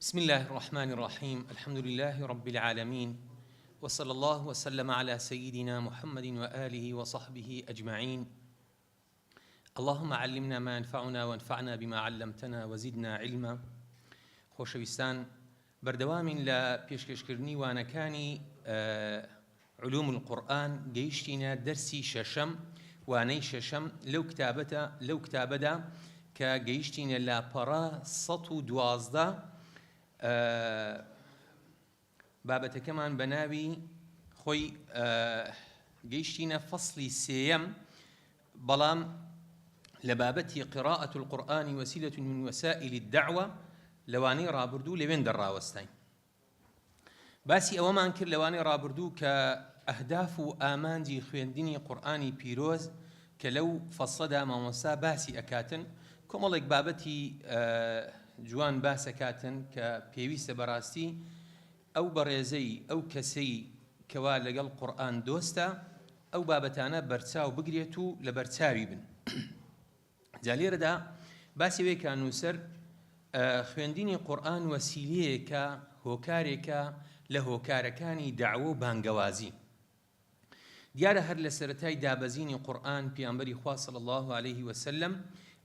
بسم الله الرحمن الرحيم. الحمد لله رب العالمين، وصلى الله وسلم على سيدنا محمد وآله وصحبه أجمعين. اللهم علمنا ما ينفعنا وانفعنا بما علمتنا وزدنا علما. خۆشەویستان، بەردەوامین لە پێشکەشکردنی وانەکانی علوم القورآن گەیشتینە دەرسی شەشەم، وانەی شەشەم لەو کتابەدا کە گەیشتینە لاپەڕە 112 بابەتەکەمان بە ناوی خۆی گەیشتینە فەصلی سێیەم، بەڵام لە بابەتی قراءة القورآن وسيلة من وسائل الدعوة لەوانەی ڕابردوو لەوێن دەڕاوەستین. باسی ئەوەمان کرد لەوانەی ڕابردوو کە ئەهداف و ئامانجی خوێندنی قورئانی پیرۆز کە لەو فەصلەدا مامۆستا باسی ئەکاتن، کۆمەڵێک بابەتی جوان باسەکاتن کە پێویستە بەڕاستی ئەو بەڕێزەی ئەو کەسەی کەوا لەگەڵ قورئان دۆستە ئەو بابەتانە بەرچاو بگرێت و لە بەرچاوی بن. جا لێرەدا باسی وەیە کە نووسەر خوێندنی قورئان وەسیلەیەکە، هۆکارێکە لە هۆکارەکانی داعوە و بانگەوازی. دیارە هەر لە سەرەتای دابەزینی قورئان پێغەمبەری خوا صلی الله عليه وسلم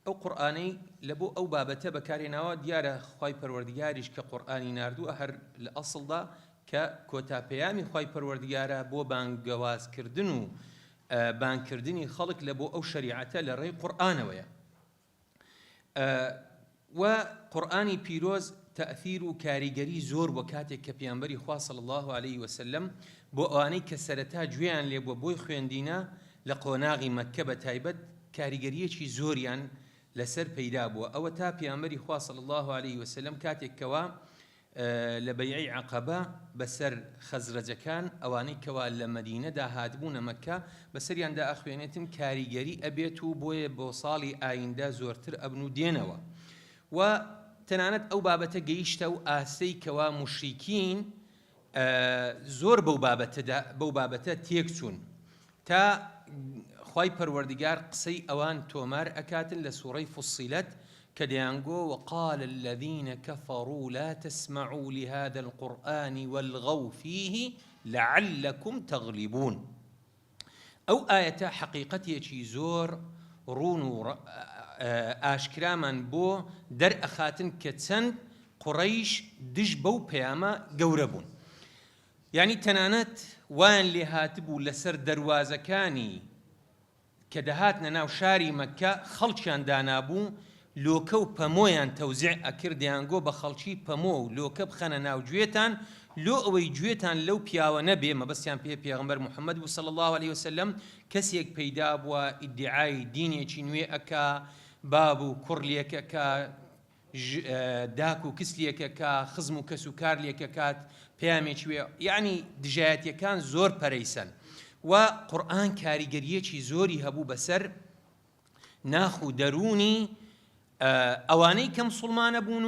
ئەو قورئانەی لە بۆ ئەو بابەتە بەکارهێناوە، دیارە خوای پەروەردگاریش کە قورئانی ناردووە هەر لە ئەسڵدا کە کۆتاپەیامی خوای پەروەردگارە بۆ بانگەوازکردن و بانگکردنی خەڵک لە بۆ ئەو شەریعەتە لە ڕێی قورئانەوەیە. و قورئانی پیرۆز تەأثیر و کاریگەری زۆر بۆ کاتێک کە پێغەمبەری خوا صلی الله عليه وسلم بۆ ئەوانەی کە سەرەتا گوێیان لێ بووە بۆی خوێندینە لە قۆناغی مەککە بە تایبەت کاریگەریەکی زۆریان لەسەر پەیدا بووە. ئەوە تا پێغەمبەری خوا صلی الله عليه وسلم کاتێک کەوا لە بەیعی عەقەبە بەسەر خەزرەجەکان ئەوانەی کەوا لە مەدینەدا هاتبوونە مەککە بەسەریاندا ئەخوێنێتن کاریگەری ئەبێت و بۆیە بۆ ساڵی ئایندە زۆرتر ئەبن و دێنەوە. و تەنانەت ئەو بابەتە گەیشتە و ئاستەی کەوا موشریکین زۆر بەو بابەتە تێکچوون تا خوای پەروەردگار قسەی ئەوان تۆمار ئەکاتن لە سوورەی فوسیلەت کە دەیانگۆ وقال الذين كفروا لا تسمعوا لهذا القرآن والغوا فيه لعلكم تغلبون. ئەو ئاەتە حەقیقەتێکی زۆر ڕوون و ئاشکرامان بۆ دەرئەخاتن کە چەند قوڕەیش دژ بەو پەیامە گەورە بوون. یعنی تەنانەت وایان لێ هاتبوو لەسەر دەروازەکانی کە دەهاتنە ناو شاری مەککە خەڵکیان دانابوو، لۆکە و پەمۆیان تەوزیع ئەکردیان گۆ بە خەڵکی پەمۆ و لۆکە بخەنە ناو گوێتان، لۆ ئەوەی گوێتان لەو پیاوە نەبێ. مەبەستیان پێ پێغەمبەر محەممەد بوو صلی الله عليه وسلم کەسێک پەیدا بووە ئیدعای دینێکی نوێ ئەکا، باب و کوڕ لێکەکە، داک و کس لێکەکە، خزم و کەس و کار لێکەکات، پەیامێکی وێ، یعنی دژایەتیەکان زۆر پەرەیسەن. و قورئان کاریگەریەکی زۆری هەبوو بەسەر ناخ و دەرونی ئەوانەی کە موسڵمانە بوون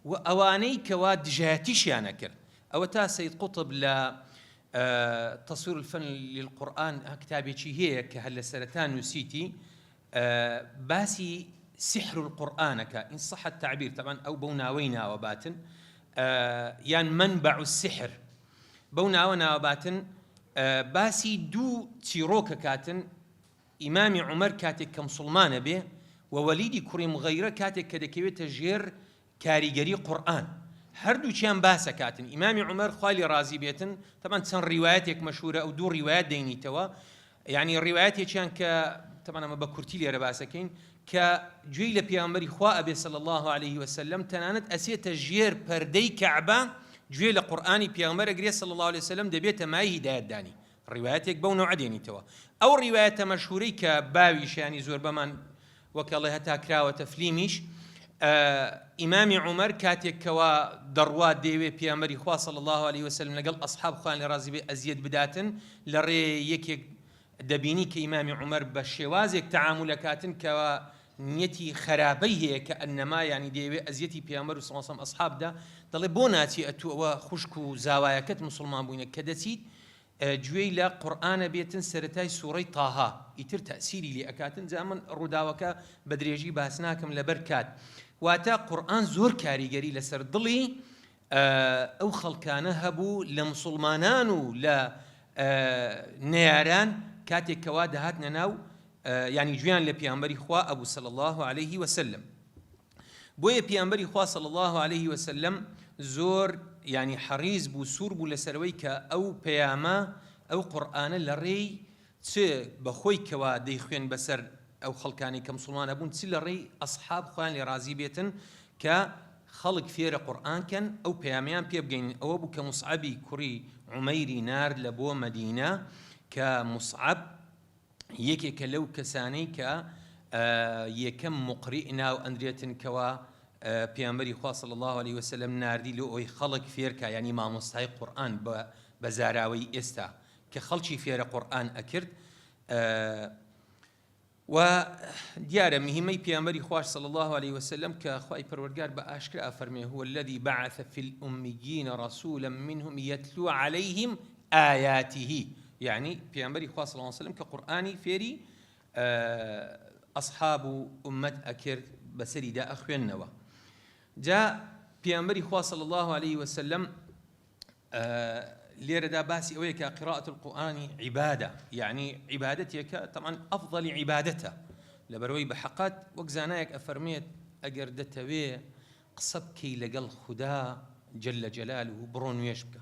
و ئەوانەی کەوا دژایەتیشیانە کرد. ئەوە تا سەید قوتب لە تصوير الفن للقورآن کتابێکی هەیە کە هەر لە سەرەتا نووسیتی باسی سحر القورآنەکە، إن صح التعبير طبعا ئەو بەو ناوەی ناوەباتن یان منبع السحر بەو ناوە ناوەباتن. باسی دوو چیرۆکە کاتن، ئیمامی عومەر کاتێک کە موسڵمانە بێ و وەلیدی کوڕی مغەیرە کاتێک کە دەکەوێتە ژێر کاریگەری قورئان، هەردووچیان باسە کاتن. ئیمامی عومەر خوای لێ ڕازی بێتن، طبعا چەند ڕیوایەتێک مەشهورە ئەو دوو ڕیوایەت دەینیتەوە، یعنی ڕیوایەتێکیان کە طبعا ئەمە بە کورتی لێرە باسەکەین کە گوێی لە پێغەمبەری خوا ئەبێ صلی الله عليه وسلم، تەنانەت ئەسێتە ژێر پەردەی کەعبە گوێ لە قورئانی پێغەمبەر ئەگرێ صلی الله عليه وسلم دەبێتە مای هیدایەتدانی. ڕیوایەتێک بەو نەوعە دێنیتەوە. ئەو ڕیوایەتە مەشهورەی کە باویش ینی زۆر بەمان وەکەڵێ هەتا کراوەتە فلیمیش، ئیمامی عومەر کاتێک کەوا دەڕوا دەیەوێ پێغەمبەری خوا صلی الله عليه وسلم لەگەڵ ئەصحاب خوان لێ ڕازی بێ ئەزیەت بداتن، لە ڕێ یەکێک دەبینی کە ئیمامی عومەر بە شێوازێک تەعامولەکاتن کەوا نیەتی خراپەی هەیە کە ئەنەما ینی دەیەوێ ئەزیەتی پێغەمبەر صلی الله عليه وسلم ئەصحابدا، دەڵێ بۆ ناچی ئەتو ئەوە خوشک و زاوایەکەت موسڵمان بووینە کە دەچیت گوێی لە قورئانە بێتن سەرەتای سوورەی تاها، ئیتر تەئسیری لێ ئەکاتن. جا من ڕووداوەکە بە درێژی باس ناکەم لەبەر کات. واتە قورئان زۆر کاریگەری لەسەر دڵی ئەو خەڵکانە هەبوو لە مسلمانان و لە نێیاران کاتێک کەوا دەهاتنە ناو ینی گوێیان لە پێغەمبەری خوا ئەبوو صلی الله عليه وسلم. بۆیە پێغەمبەری خوا صلی الله عليه وسلم زۆر ینی حەریز بوو، سوور بوو لەسەرەوەی کە ئەو پەیامە ئەو قورئانە لە ڕێی چ بەخۆی کەوا دەیخوێن بەسەر ئەو خەڵکانی کە مسلمانە بوون، چ لە ڕێی ئەسحاب خۆیان لێ ڕازی بێتن کە خەڵک فێرە قورئانکەن ئەو پەیامیان پێ بگەین. ئەوە بوو کە موسعەبی کوڕی عومەیری نارد لە بۆ مەدینە، کە موسعەب یەکێکە لەو کەسانەی کە یەکەم مقریء ناو ئەندرێتن کەوا پێغەمبەری خوا صلی الله عليه وسلم ناردی لە ئەوەی خەڵک فێرکە، ینی مامۆستای قورئان بە زاراوەی ئێستا کە خەڵکی فێرە قورئان ئەکرد. و دیارە مهمەی پێغەمبەری خوا صلی الله عليه وسلم کە خوای پەروەردگار بە ئاشکرا فەرمێ هو الذي بعث في الأميين رسولا منهم يتلو عليهم آياته، يعني پێغەمبەری خوا صلی الله عليه وسلم کە قورئانی فێری ئەصحاب و ئومەت ئەکرد بەسەریدا ئەخوێننەوە. جا پێغەمبەری خوا صلی الله عليه وسلم لێرەدا باسی ئەوەیە کە قراءة القورآن عیبادە، یعنی عیبادەتێکە طبعا ئەفضەلی عیبادەتە، لەبەرەوەی بە حەقەت وەک زانایەک ئەفەرمێت ئەگەر دەتەوێ قسە بکەی لەگەڵ خودا جل جلاله بڕۆ نوێژ بکە،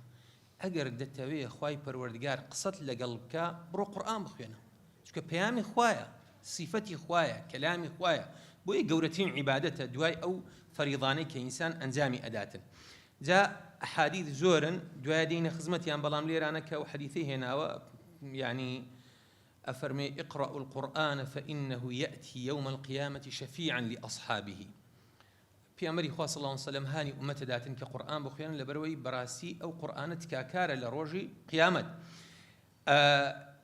ئەگەر دەتەوێ خوای پەروەردگار قسەت لەگەڵ بکە بڕۆ قورئان بخوێنە، چونکە پەیامی خوایە، سیفەتی خوایە، کەلامی خوایە، بۆیە گەورەترین عیبادەتە دوای ئەو فەریضانەی کە ئینسان ئەنجامی ئەداتن. جا ئەحادیث زۆرن، دوای دێنە خزمەتیان، بەڵام لێرانە کە ئەو حەدیثەی هێناوە، یعنی ئەفەرمێ اقرأوا القرآن فإنه يأتي يوم القيامة شفيعا لأصحابه. پێغەمبەری خوا صلی الله عليه وسلم هانی ئومەتە داتن کە قورئان بخوێنن لەبەرەوەی بەڕاستی ئەو قورئانە تکاکارە لە ڕۆژی قیامەت.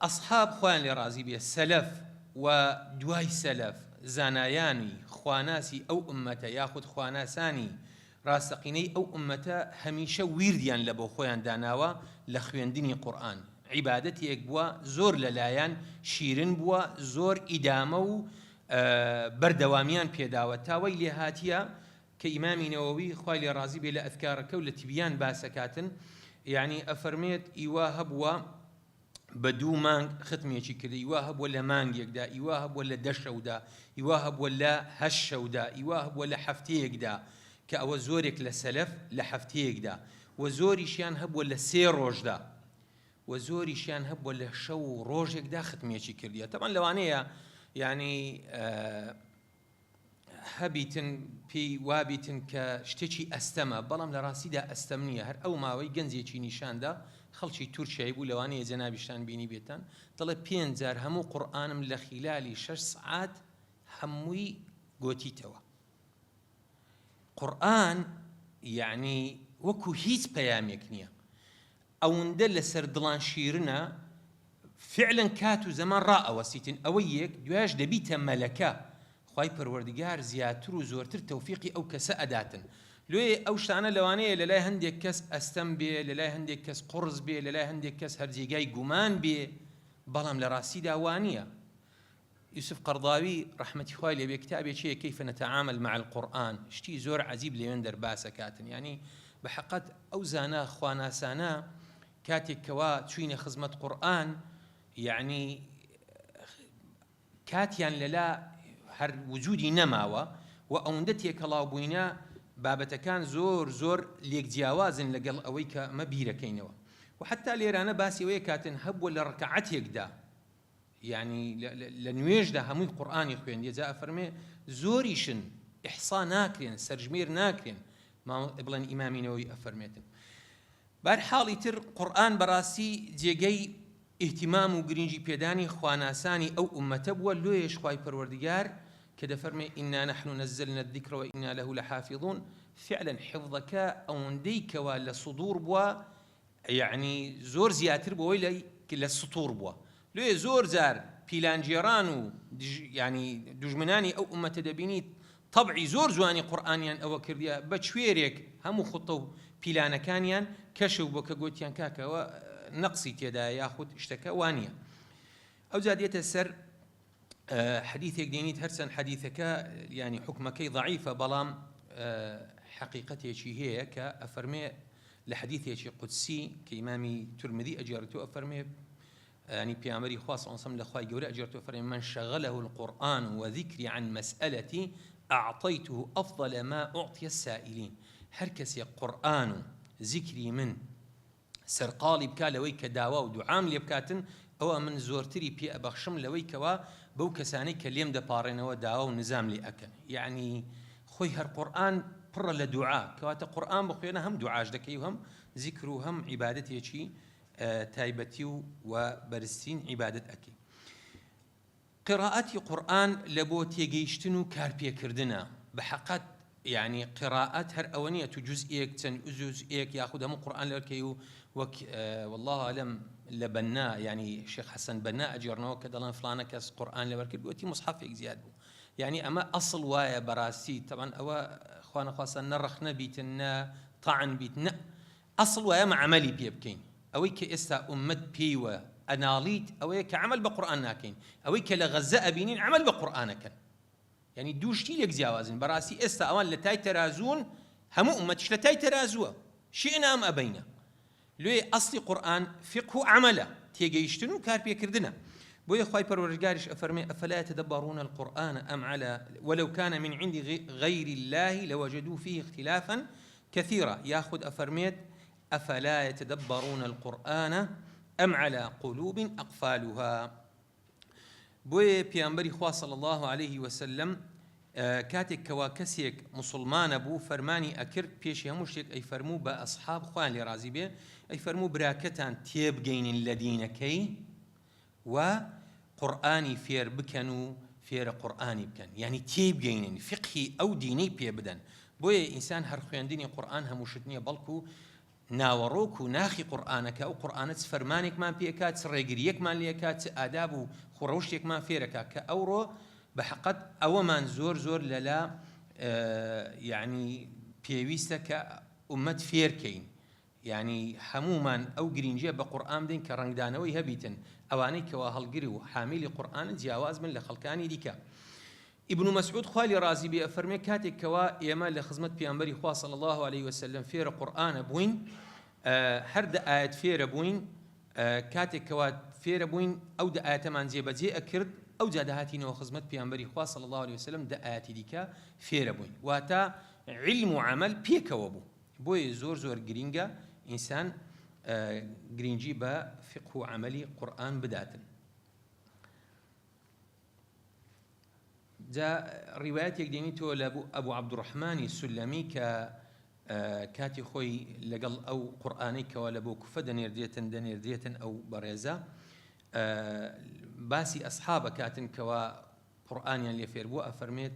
ئەصحاب خۆیان لێ ڕازی بێ، سەلەف و دوای سەلەف زانایانی خواناسی ئەو ئومەتە یاخود خواناسانی ڕاستەقینەی ئەو ئومەتە هەمیشە ویردیان لە بۆ خۆیان داناوە لە خوێندنی قورئان. عیبادەتێک بووە زۆر لەلایەن شیرن بووە، زۆر ئیدامە و بەردەوامیان پێداوە، تاوەی لێ هاتیە کە ئیمامی نەوەوی خوای لێ ڕازی بێ لە ئەذکارەکە و لە تیبیان باسەکاتن، یعنی ئەفەرمێت ئیوا هەبووە بە 2 مانگ ختمێکی کردی، ئیوا هەبووە لە مانگێکدا، ئیوا هەبووە لە 10 شەودا، ئیوا هەبووە لە 8 شەودا، ئیوا هەبووە لە هەفتەیەکدا، کە ئەوە زۆرێک لە سەلەف لە هەفتەیەکدا، و زۆریشیان هەبووە لە 3 ڕۆژدا، و زۆریشیان هەبووە لە شەو و ڕۆژێکدا ختمێکی کردیە. تەمان لەوانەیە ینی هەبیتن پێی وابیتن کە شتێکی ئەستەمە، بەڵام لە ڕاستیدا ئەستەم نییە. هەر ئەو ماوەی گەنجێکی نیشاندا خەڵکی تورکیایی بوو، لەوانەیە جەنابیشتان بینی بێتان، دەڵێ 5 جار هەموو قورئانم لە خیلالی 6 سعات هەمووی گۆتیتەوە. قورئان یعنی وەکو هیچ پەیامێک نییە، ئەوەندە لەسەر دڵان شیرنە، فعلا کات و زەمان ڕائەوەسیتن. ئەوە یەک، دوایش دەبیتە مەلەکە، خوای پەروەردگار زیاتر و زۆرتر تەوفیقی ئەو کەسە ئەداتن. لێ ئەو شتانە لەوانەیە لەلای هەندێک کەس ئەستەم بێ، لەلای هەندێک کەس قورس بێ، لەلای هەندێک کەس هەرجێگای گومان بێ، بەڵام لە ڕاستیدا وانییە. یوسف قەرضاوی ڕەحمەتی خوای لێبێ کتابێکیە کەیف نەتەعامل مع القورآن، شتی زۆر عەجیب لێوێن دەرباسەکاتن. یعنی بە حەقەت ئەو زانە خواناسانە کاتێک کەوا چوینە خزمەت قورئان، یعنی کاتیان لەلا هەر وجودی نەماوە و ئەوەندە تێکەڵاو بووینە بابەتەکان زۆر زۆر لێک جیاوازن لەگەڵ ئەوەی کە ئەمە بیرەکەینەوە. و حتا لێرانە باسی ئەوەیە کاتن هەبووە لە ڕکعەتێکدا، یعنی لە نوێژدا هەمووی قورئانی خوێندی، جا ئەفەرمێ زۆریشن ئیحسا ناکرێن، سەرژمێر ناکرێن، بڵێن ئیمامی نەوەوی ئەفەرمێتن. بەرحاڵی تر قورئان بەڕاستی جێگەی ئیهتیمام و گرنگی پێدانی خواناسانی ئەو ئومەتە بووە. لۆیش خوای پەروەردگار کە دەفەرمێ ئینا نەحن نەزەلنا الذیکر وئینا له لحافظون، فعلا حفظەکە ئەوەندەی کەوا لە سودور بووە، یعنی زۆر زیاتر بەوەی لە سطور بووە. لێ زۆر جار پیلانجێران و یعنی دوژمنانی ئەو ئومەتە دەبینیت طبعی زۆر جوانی قورئانیان ئەوە کردیە، بە کوێرێک هەموو خوتە و پیلانەکانیان کەشف بووە کە گوتیان کاکەوە نەقسی تێدایە یاخود شتەکە وانییە. ئەو جا دێتە سەر حەدیثێک دێنیت، هەرچەند حەدیثەکە ینی حکمەکەی ضعیفە، بەڵام حەقیقەتێکی هەیە کە ئەفەرمێ لحديث قدسي كإمام ترمذي أجرته أفرمي يعني بيامري خاص أنصم لخواي جوري أجرته أفرمي من شغله القرآن وذكري عن مسألتي أعطيته أفضل ما أعطي السائلين. هركس قرآن ذكري من سرقالي بكا لويك داوا ودعام لي بكاتن أو من زورتري بي أبخشم لويك وبو كساني كليم دبارين وداوا ونظام لي أكن يعني خوي هالقرآن بر لدعاء كواتا قرآن بخوينا هم دعاج دكي وهم ذكر وهم عبادتي شي تايبتي وبرستين عبادة أكي. قراءتي قرآن لبوت يجيشتنو كاربيا كردنا بحقات يعني قراءات هر أونية جزئيك تن جزئيك ياخذها من قرآن لكيو والله أعلم لبناء يعني شيخ حسن بناء أجرنا وكذا فلانة كاس قرآن لبركب بوتي مصحف زياد بو يعني أما أصل وايا براسي طبعا أو أخوانا خاصة نرخنا بيتنا طعن بيتنا أصل وايا مع عملي بيبكين أويك إستا أمت بيوة أناليت أويك عمل بقرآن ناكين أويك لغزاء بينين عمل بقرآنك يعني دوشتي لك زيوازن براسي إستا أوان لتاي ترازون هم أمتش لتاي ترازوا شئنا أم أبينا لوي أصل قرآن فقه عمله تيجيشتنو كاربيا كردنا بوي خواي پروردگارش أفرمي أفلا يتدبرون القرآن أم على ولو كان من عند غير الله لوجدوا فيه اختلافا كثيرا ياخذ أفرميت أفلا يتدبرون القرآن أم على قلوب أقفالها. بوي بيامبري خوا صلى الله عليه وسلم كاتك كواكسيك مسلمان أبو فرماني أكرت بيش هموشيك أي فرمو بأصحاب خوان لرازي بيه أي فرمو براكتان تيبقين الذين كي وقرآني فير بكنوا فير قرآني بكن يعني تيبقين فقهي أو ديني بيبدن بوي إنسان هر خوينديني قرآن هموشتني بلكو ناوروك ناخي قرآنك أو قرآنت فرمانك ما بيكات سرقريك ما ليكات آداب وخروشتك ما فيرك كأورو بحقت أو من زور للا يعني بيويستك أمت فيركين يعني حموما أو جرينجيا بقرآن دين كرنجدانوي هبيتن أواني كواهالجري وحامل قرآن جاواز من لخلكاني ديكا. ابن مسعود خوالي رازي بأفرمي كاتك كوا يما لخزمة بيامبري خوا صلى الله عليه وسلم فير قرآن بوين هرد آيات فير بوين كاتك كوا فير بوين أو دا آيات من زي أكرد أو جادهاتين وخزمة بيامبري خوا صلى الله عليه وسلم دا آيات ديكا فير بوين واتا علم عمل بيكا وبو بوي زور جرينجا إنسان جرينجي با فقه عملي قرآن بداتن. جاء روايات يقديني تو أبو عبد الرحمن السلمي كاتي خوي لقل أو قرآنيك ولا بو كفدا دنيردية أو بريزة باسي أصحاب كاتن كوا قرآنيا اللي فيربو أفرميت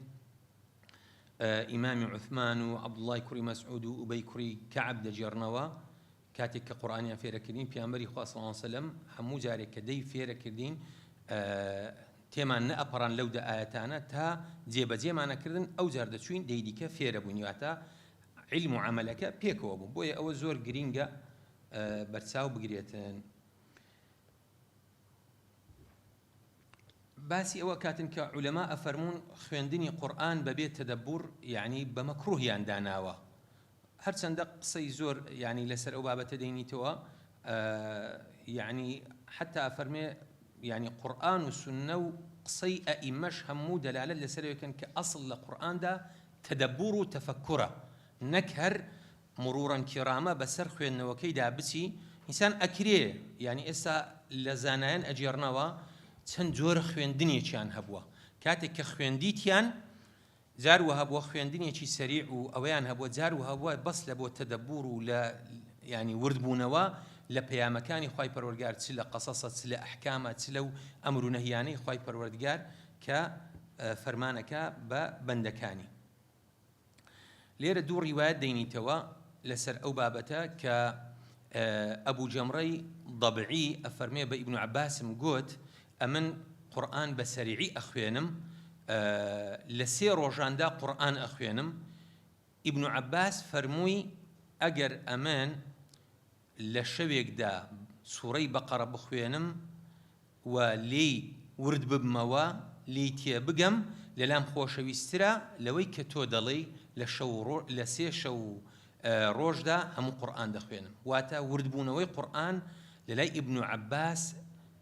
إمام عثمان وعبد الله كري مسعود وأبي كري كعب دجرنوا كاتك قرآنيا فيركدين بيامبري خوا صلى الله عليه وسلم حمو جاري كدي فيركدين تێمان نەئەپەڕان لەو دە ئاەتانە تا جێبەجێمانە کردن ئەو جار دەچوین دەیدیکە فێرە بووین واتە علم و عەمەلەکە پێکەوە بوو بۆیە ئەوە زۆر گرینگە بەرچاو بگرێتن. باسی ئەوە کاتن کە عولەما ئەفەرموون خوێندنی قورئان بەبێ تەدەبور یعنی بە مەکروهیان داناوە هەرچەندە قسەی زۆر یعنی لەسەر ئەو بابەتە دەینیتەوە یعنی حتا ئەفەرمێ يعني قرآن والسنة قصي أئمش همو دلالة لسر كان كأصل القرآن ده تدبر وتفكره نكهر مرورا كراما بسر خوين وكي دابسي إنسان أكريه يعني إسا لزانين أجيرنوا تنجور خوين دنيا كان هبوا كاتك خوين ديتيان زار وهبوا خوين دنيا شي سريع وأويان هبوا زار وهبوا بس لبوا تدبر ولا يعني وردبونوا لپیامەکانی خوای پەروەردگار چ لە قەسەسە چ لە ئەحکامە چ لەو ئەمر و نەهیانەی خوای پەروەردگار کە فەرمانەکە بە بەندەکانی. لێرە دوو ڕیوایەت دەینیتەوە لەسەر ئەو بابەتە کە ئەبوو جەمڕەی ضەبعی ئەفەرمێ بە ئیبن عەباسم گوت ئەمن قورئان بە سەریعی ئەخوێنم لە سێ ڕۆژاندا قورئان ئەخوێنم. ئیبن عەباس فەرمووی ئەگەر ئەمن لە شەوێکدا سوورەی بەقەرە بخوێنم و لێی ورد ببمەوە لێی تێ بگەم لەلام خۆشەویسترە لەوەی کە تۆ دەڵێی لە سێ شەو ڕۆژدا هەموو قورئان دەخوێنم. واتە وردبوونەوەی قورئان لەلای ئیبن عەباس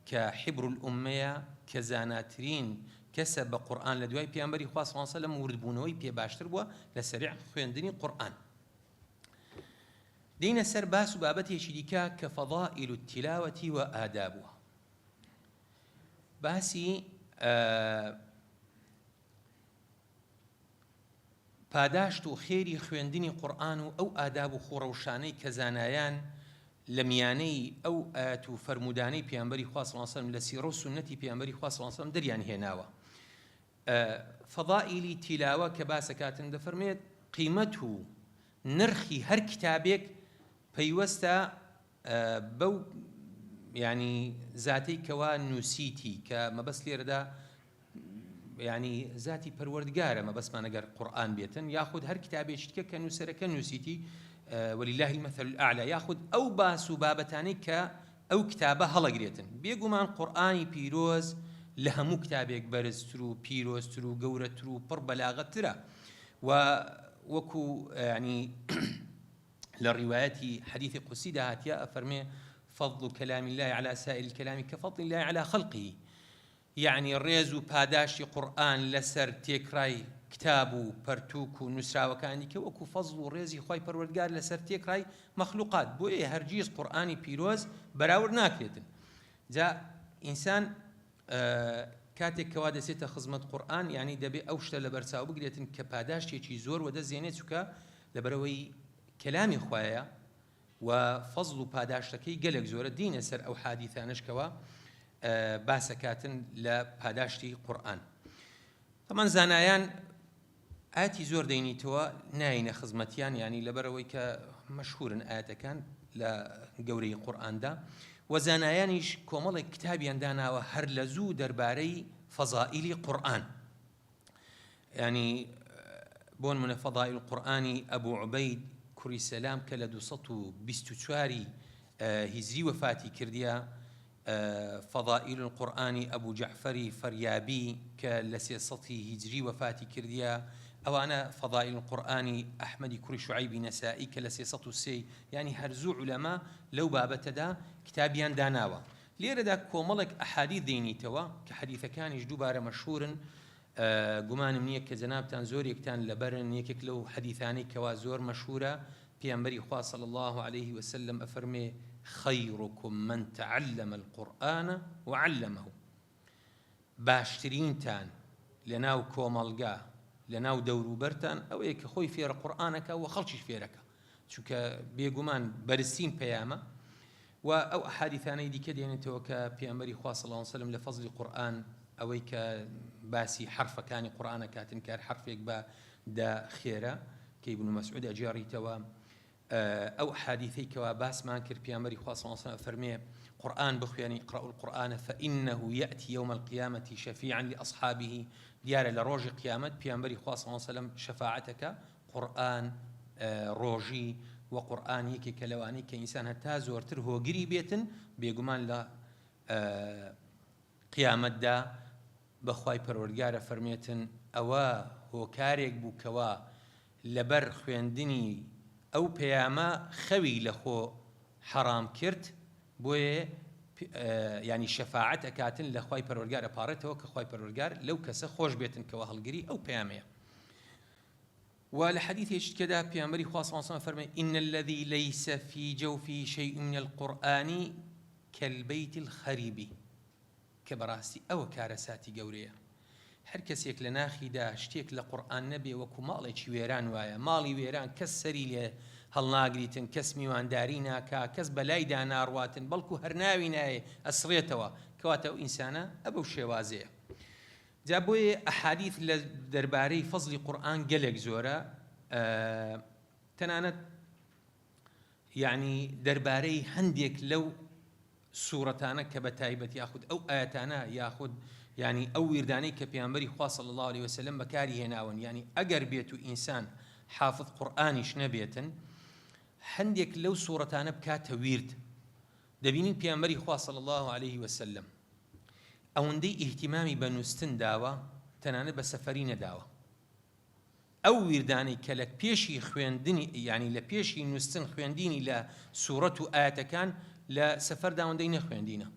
کە حیبر الئومەیە کە زاناترین کەسە بە قورئان لە دوای پێغەمبەری خوا صلی الله علیه و سلم وردبوونەوەی پێ باشتر بووە لە سەریع خوێندنی قورئان. دینە سەر باس و بابەتێکی دیکە کە فەضائل التلاوة وآدابها. باسی پاداشت و خێری خوێندنی قورئان و ئەو ئاداب و خوڕەوشانەی کە زانایان لە میانەی ئەو ئاەت و فەرمودانەی پێغەمبەری خوا صلی الله علیه و سلم لە سیرە و سونەتی پێغەمبەری خوا صلی الله علیه و سلم دەریان هێناوە. فەضائلی تیلاوە کە باسەکاتن دەفەرمێت قیمەت و نرخی هەر کتابێک پەیوەستە بەو یعنی زاتەی کەوا نووسیتی کە مەبەست لێرەدا یعنی ذاتی پەروەردگارە مەبەستمان ئەگەر قورئان بێتن یاخود هەر کتابێکی دیکە کە نووسەرەکە نووسیتی ولله المثل الأعلى یاخود ئەو باس و بابەتانەی کە ئەو کتابە هەڵەگرێتن. بێگومان قورئانی پیرۆز لە هەموو کتابێک بەرزتر و پیرۆزتر و گەورەتر و پڕ بەلاغەترە و وەکو ینی لە ڕیوایەتی حەدیثی قودسیدا هاتیە ئەفەرمێ فضل كلام الله على سائر الكلام كفضل الله على خلقه. يعني ڕێز و پاداشی قورئان لەسەر تێکرای کتاب و پەرتووک و نووسراوەکانی کە وەکو فەزڵ و ڕێزی خۆی پەروەردگار لەسەر تێکرای مەخلوقات بۆیە هەرگیز قورئانی پیرۆز بەراورد ناکرێتن. جا ئینسان کاتێک کەوا دەچێتە خزمەت قورئان یعنی دەبێت ئەو شتە لە بەرچاو بگرێتن کە پاداشتێکی زۆر وەدەزێنێت چونکە لەبەرەوەی کەلامی خوایە و فەزڵ و پاداشتەکەی گەلێک زۆرە. دینە سەر ئەو حادیثانەشکەوە باسەکاتن لە پاداشتی قورئان. تەمان زانایان ئاەتی زۆر دەینیتەوە ناینە خزمەتیان ینی لەبەرەوەی کە مەشهورن ئاەتەکان لە گەورەی قورئاندا و زانایانیش کۆمەڵێک کتابیان داناوە هەر لە زوو دەربارەی فەضائیلی قورئان. ینی بۆ نمونە فەضائیل القورئانی ئەبوو عوبەید کوڕی سەلام کە لە 224 هیجری وەفاتی کردیە، فضائل القورآن أبو جعفر فريابي كالسيصتي هجري وفاتي كرديا أوانا فضائل القرآن أحمد كري شعيبي نسائي كالسيصة السي يعني هرزو علماء لو بابتدا كتابيان داناوا ليردا كوملك أحاديث ديني توا كحديث كان يجدو بار مشهور قمان منيك كزنابتان زوريكتان لبرن يكك لو حديثاني كوا زور مشهورة بيامبري خواه صلى الله عليه وسلم أفرمي خيركم من تعلم القرآن وعلمه. باشترينتان لناو كومالغا لناو دورو برتان او ايك خوي فير قرآنك وخلشش فيرك چونك بيقومان برسين بياما و او احاديثاني دي كده يعني توكا بيامبري خواه صلى الله عليه وسلم لفضل القرآن او ايك باسي حرف كان قرآن كاتن كار حرف يكبا دا خيرا كي ابن مسعود اجاري توا او حديثي كوا باس ما انكر بيامبري خواه صلى الله عليه وسلم فرمي قرآن بخواني اقرأوا القرآن فإنه يأتي يوم القيامة شفيعا لأصحابه ديار لروج قيامة بيامبري خواه صلى الله عليه وسلم شفاعتك قرآن روجي وقرآن يكي كلواني كإنسان هتا زورتر هو قريبية بيقومان لا قيامة دا بخواي پروردگار فرميتن أوا هو كاريك بو كوا لبر خويندني ئەو پەیامە خەوی لە خۆ حەرام کرد بۆیە ینی شەفاعەت ئەکاتن لە خوای پەروەردگار ئەپارێتەوە کە خوای پەروەردگار لەو کەسە خۆش بێتن کەوە هەڵگری ئەو پەیامەیە. و لە حەدیثێکی تکەدا پێغەمبەری خوا صلی الله علیه و سلم فەرمێ إن الذي ليس في جوفه شيء من القرآن كالبيت الخريب کە بەڕاستی ئەوە کارەساتی گەورەیە. هەر کەسێک لە ناخیدا شتێک لە قورئان نەبێ وەکو ماڵێکی وێران وایە ماڵی وێران کەس سەری لێ هەڵناگریتن کەس میوانداری ناکا کەس بەلایدا ناڕواتن بەڵکو هەر ناوی نایە ئەسڕێتەوە کەواتە ئەو ئینسانە ئەبەو شێوازەیە. جا بۆیە ئەحادیث لە دەربارەی فەزلی قورئان گەلێک زۆرە تەنانەت یعنی دەربارەی هەندێک لەو سوورەتانە کە بە تایبەت یاخود ئەو ئاەتانە یاخود يعني أو ورداني كبيامبري خواه صلى الله عليه وسلم بكاري هناون يعني أجر بيتو إنسان حافظ قرآنيش نبيتن حنديك لو سورتان بكات ويرد دبينين بيامبري خواه صلى الله عليه وسلم أو ندي اهتمامي بنوستن داوا تنانه بسفرين داوا ئەو ویردانەی کە لە پێشی خوێندنی ینی لە پێشی نووسن خوێندینی لە سوورەت و ئاەتەکان لە سەفەر داوەندەی نەخوێندینە